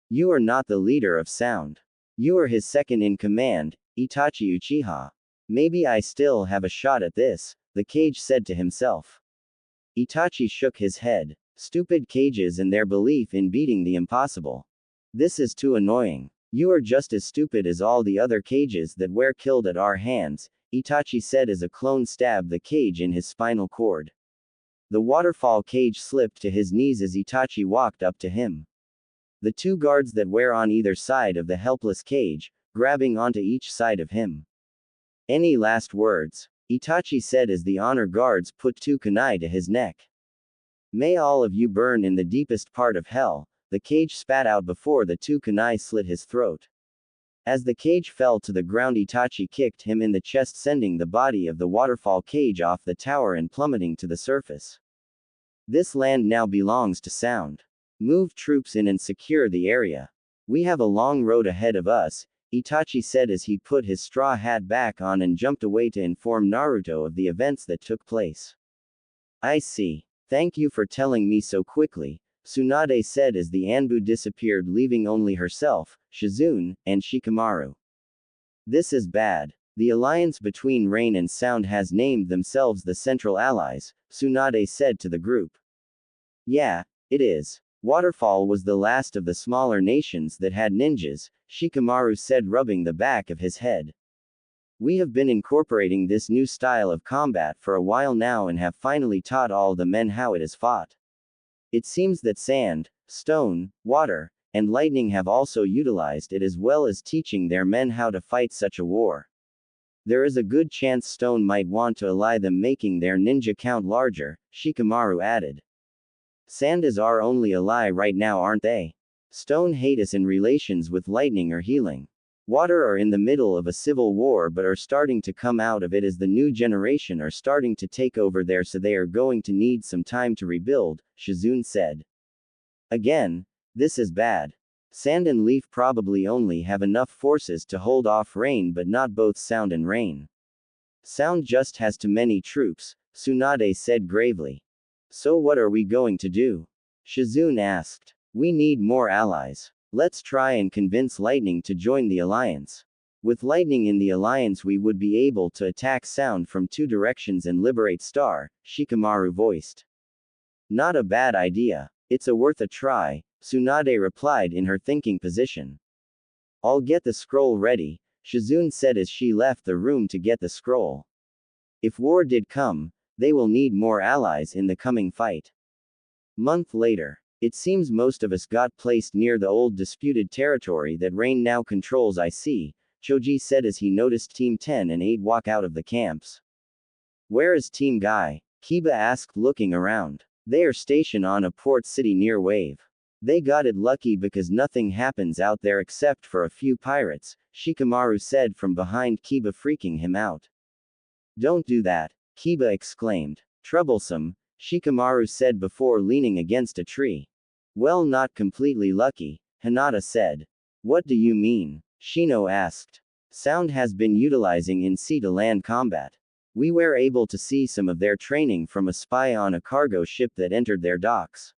You are not the leader of sound. You are his second in command, Itachi Uchiha. Maybe I still have a shot at this, the cage said to himself. Itachi shook his head. Stupid cages and their belief in beating the impossible. This is too annoying. You are just as stupid as all the other cages that were killed at our hands, Itachi said as a clone stabbed the cage in his spinal cord. The waterfall cage slipped to his knees as Itachi walked up to him. The 2 guards that were on either side of the helpless cage, grabbing onto each side of him. Any last words? Itachi said as the honor guards put 2 kunai to his neck. May all of you burn in the deepest part of hell, the cage spat out before the 2 kunai slit his throat. As the cage fell to the ground, Itachi kicked him in the chest, sending the body of the waterfall cage off the tower and plummeting to the surface. This land now belongs to Sound. Move troops in and secure the area. We have a long road ahead of us, Itachi said as he put his straw hat back on and jumped away to inform Naruto of the events that took place. I see. Thank you for telling me so quickly, Tsunade said as the Anbu disappeared, leaving only herself, Shizune, and Shikamaru. This is bad. The alliance between Rain and Sound has named themselves the Central Allies, Tsunade said to the group. Yeah, it is. Waterfall was the last of the smaller nations that had ninjas, Shikamaru said, rubbing the back of his head. We have been incorporating this new style of combat for a while now and have finally taught all the men how it is fought. It seems that sand, stone, water, and lightning have also utilized it as well as teaching their men how to fight such a war. There is a good chance Stone might want to ally them, making their ninja count larger, Shikamaru added. Sand is our only ally right now, aren't they? Stone hate us in relations with lightning or healing. Water are in the middle of a civil war but are starting to come out of it as the new generation are starting to take over there, so they are going to need some time to rebuild, Shizune said. Again, this is bad. Sand and Leaf probably only have enough forces to hold off rain but not both Sound and Rain. Sound just has too many troops, Tsunade said gravely. So what are we going to do? Shizune asked. We need more allies. Let's try and convince Lightning to join the alliance. With Lightning in the alliance we would be able to attack Sound from two directions and liberate Star, Shikamaru voiced. Not a bad idea. It's worth a try, Tsunade replied in her thinking position. I'll get the scroll ready, Shizune said as she left the room to get the scroll. If war did come, they will need more allies in the coming fight. Month later. It seems most of us got placed near the old disputed territory that Rain now controls, I see, Choji said as he noticed Team 10 and 8 walk out of the camps. Where is Team Guy? Kiba asked looking around. They are stationed on a port city near Wave. They got it lucky because nothing happens out there except for a few pirates, Shikamaru said from behind Kiba, freaking him out. Don't do that, Kiba exclaimed. Troublesome, Shikamaru said before leaning against a tree. Well, not completely lucky, Hinata said. What do you mean? Shino asked. Sound has been utilizing in sea-to-land combat. We were able to see some of their training from a spy on a cargo ship that entered their docks.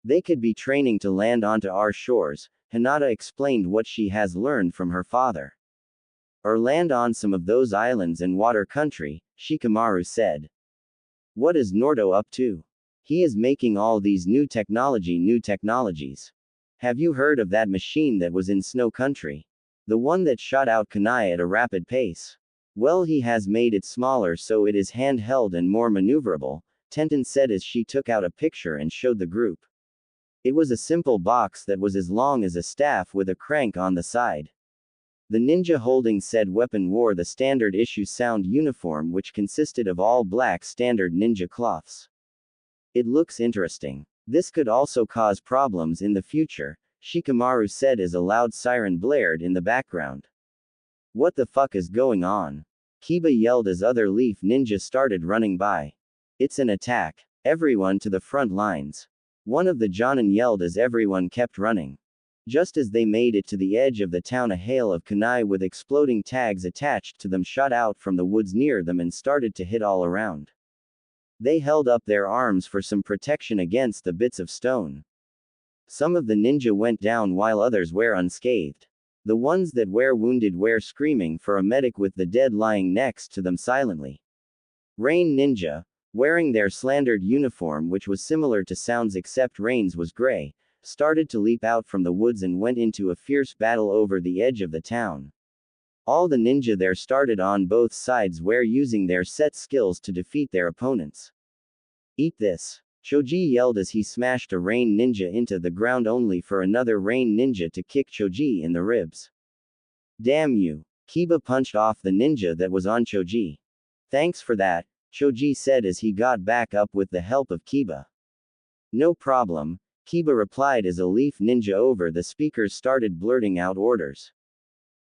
They could be training to land onto our shores, Hinata explained what she has learned from her father. Or land on some of those islands and water country, Shikamaru said. What is Naruto up to? He is making all these new technologies. Have you heard of that machine that was in Snow Country? The one that shot out kunai at a rapid pace. Well, he has made it smaller so it is handheld and more maneuverable, Tenten said as she took out a picture and showed the group. It was a simple box that was as long as a staff with a crank on the side. The ninja holding said weapon wore the standard issue Sound uniform, which consisted of all black standard ninja cloths. It looks interesting. This could also cause problems in the future, Shikamaru said as a loud siren blared in the background. What the fuck is going on? Kiba yelled as other Leaf ninja started running by. It's an attack. Everyone to the front lines. One of the Jonin yelled as everyone kept running. Just as they made it to the edge of the town, a hail of kunai with exploding tags attached to them shot out from the woods near them and started to hit all around. They held up their arms for some protection against the bits of stone. Some of the ninja went down while others were unscathed. The ones that were wounded were screaming for a medic with the dead lying next to them silently. Rain ninja, wearing their slandered uniform which was similar to Sound's except Rain's was gray, started to leap out from the woods and went into a fierce battle over the edge of the town. All the ninja there started on both sides were using their set skills to defeat their opponents. Eat this! Choji yelled as he smashed a Rain ninja into the ground only for another Rain ninja to kick Choji in the ribs. Damn you! Kiba punched off the ninja that was on Choji. Thanks for that, Choji said as he got back up with the help of Kiba. No problem, Kiba replied as a Leaf ninja over the speakers started blurting out orders.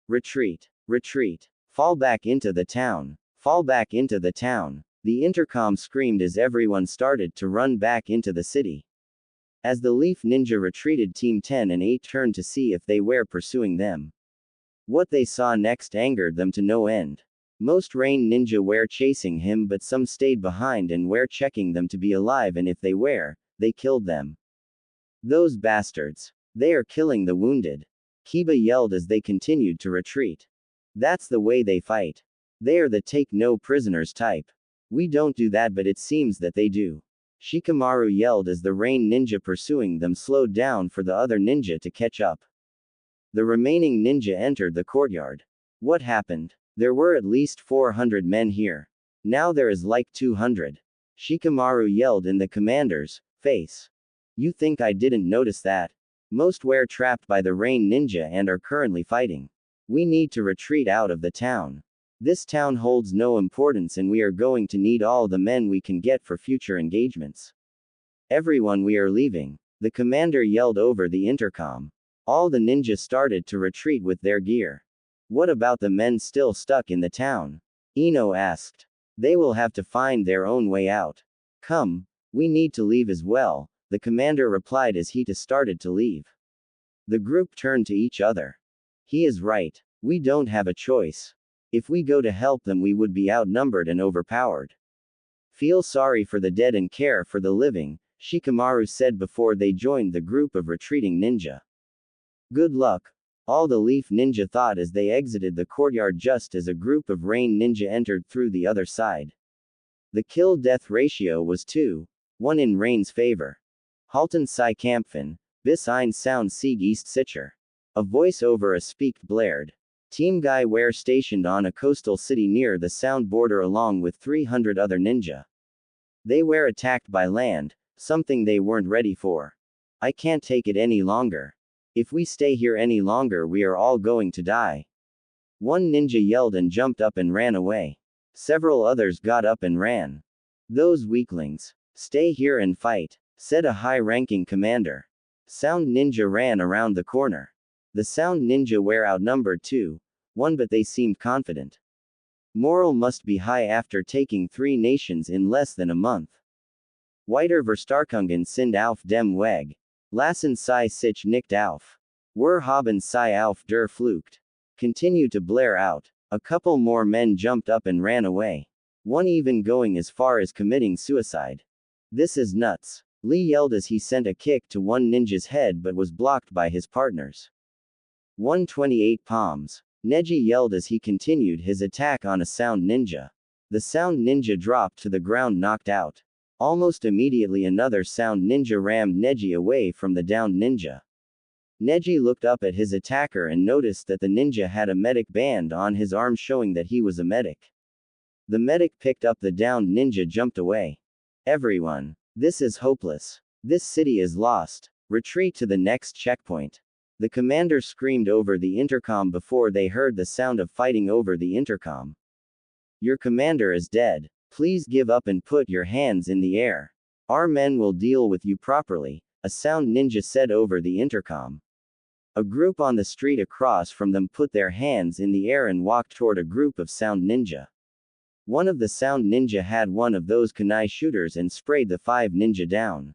Retreat! Retreat! Fall back into the town! Fall back into the town! The intercom screamed as everyone started to run back into the city. As the Leaf ninja retreated, Team 10 and 8 turned to see if they were pursuing them. What they saw next angered them to no end. Most Rain ninja were chasing him, but some stayed behind and were checking them to be alive, and if they were, they killed them. Those bastards! They are killing the wounded! Kiba yelled as they continued to retreat. That's the way they fight. They are the take no prisoners type. We don't do that, but it seems that they do. Shikamaru yelled as the Rain ninja pursuing them slowed down for the other ninja to catch up. The remaining ninja entered the courtyard. What happened? There were at least 400 men here. Now there is like 200. Shikamaru yelled in the commander's face. You think I didn't notice that? Most were trapped by the Rain Ninja and are currently fighting. We need to retreat out of the town. This town holds no importance and we are going to need all the men we can get for future engagements. Everyone, we are leaving. The commander yelled over the intercom. All the ninjas started to retreat with their gear. What about the men still stuck in the town? Ino asked. They will have to find their own way out. Come, we need to leave as well, the commander replied as he started to leave. The group turned to each other. He is right. We don't have a choice. If we go to help them, we would be outnumbered and overpowered. Feel sorry for the dead and care for the living, Shikamaru said before they joined the group of retreating ninja. Good luck. All the Leaf Ninja thought as they exited the courtyard just as a group of Rain Ninja entered through the other side. The kill-death ratio was 2-1 in Rain's favor. Halten Sai Kampfen, bis ein Sound Sieg East Sicher. A voice over a speak blared. Team Guy were stationed on a coastal city near the Sound border along with 300 other ninja. They were attacked by land, something they weren't ready for. I can't take it any longer. If we stay here any longer, we are all going to die. One ninja yelled and jumped up and ran away. Several others got up and ran. Those weaklings. Stay here and fight, said a high-ranking commander. Sound Ninja ran around the corner. The Sound Ninja were outnumbered 2-1, but they seemed confident. Morale must be high after taking 3 nations in less than a month. Weiter Verstarkungen sind auf dem Weg. Lassen Sie sich nicht auf. Wir haben Sie auf der Flucht. Continue to blare out. A couple more men jumped up and ran away. One even going as far as committing suicide. This is nuts. Lee yelled as he sent a kick to one ninja's head but was blocked by his partners. 128 palms. Neji yelled as he continued his attack on a Sound Ninja. The Sound Ninja dropped to the ground knocked out. Almost immediately another Sound Ninja rammed Neji away from the downed ninja. Neji looked up at his attacker and noticed that the ninja had a medic band on his arm showing that he was a medic. The medic picked up the downed ninja jumped away. Everyone. This is hopeless. This city is lost. Retreat to the next checkpoint. The commander screamed over the intercom before they heard the sound of fighting over the intercom. Your commander is dead. Please give up and put your hands in the air. Our men will deal with you properly, a Sound Ninja said over the intercom. A group on the street across from them put their hands in the air and walked toward a group of Sound Ninja. One of the Sound Ninja had one of those kunai shooters and sprayed the 5 ninja down.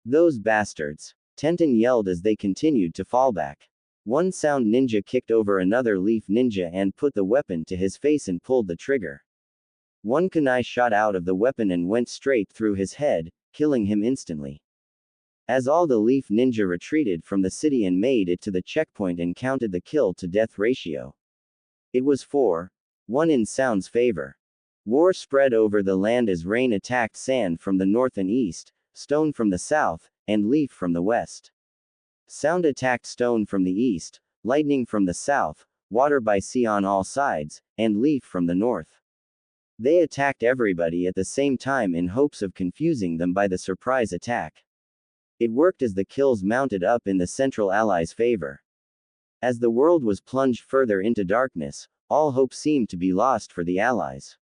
Those bastards. Tenten yelled as they continued to fall back. One Sound Ninja kicked over another Leaf Ninja and put the weapon to his face and pulled the trigger. One kunai shot out of the weapon and went straight through his head, killing him instantly. As all the Leaf Ninja retreated from the city and made it to the checkpoint and counted the kill-to-death ratio. It was 4-1 in Sound's favor. War spread over the land as Rain attacked Sand from the north and east, Stone from the south, and Leaf from the west. Sound attacked Stone from the east, Lightning from the south, Water by sea on all sides, and Leaf from the north. They attacked everybody at the same time in hopes of confusing them by the surprise attack. It worked as the kills mounted up in the Central Allies' favor. As the world was plunged further into darkness, all hope seemed to be lost for the Allies.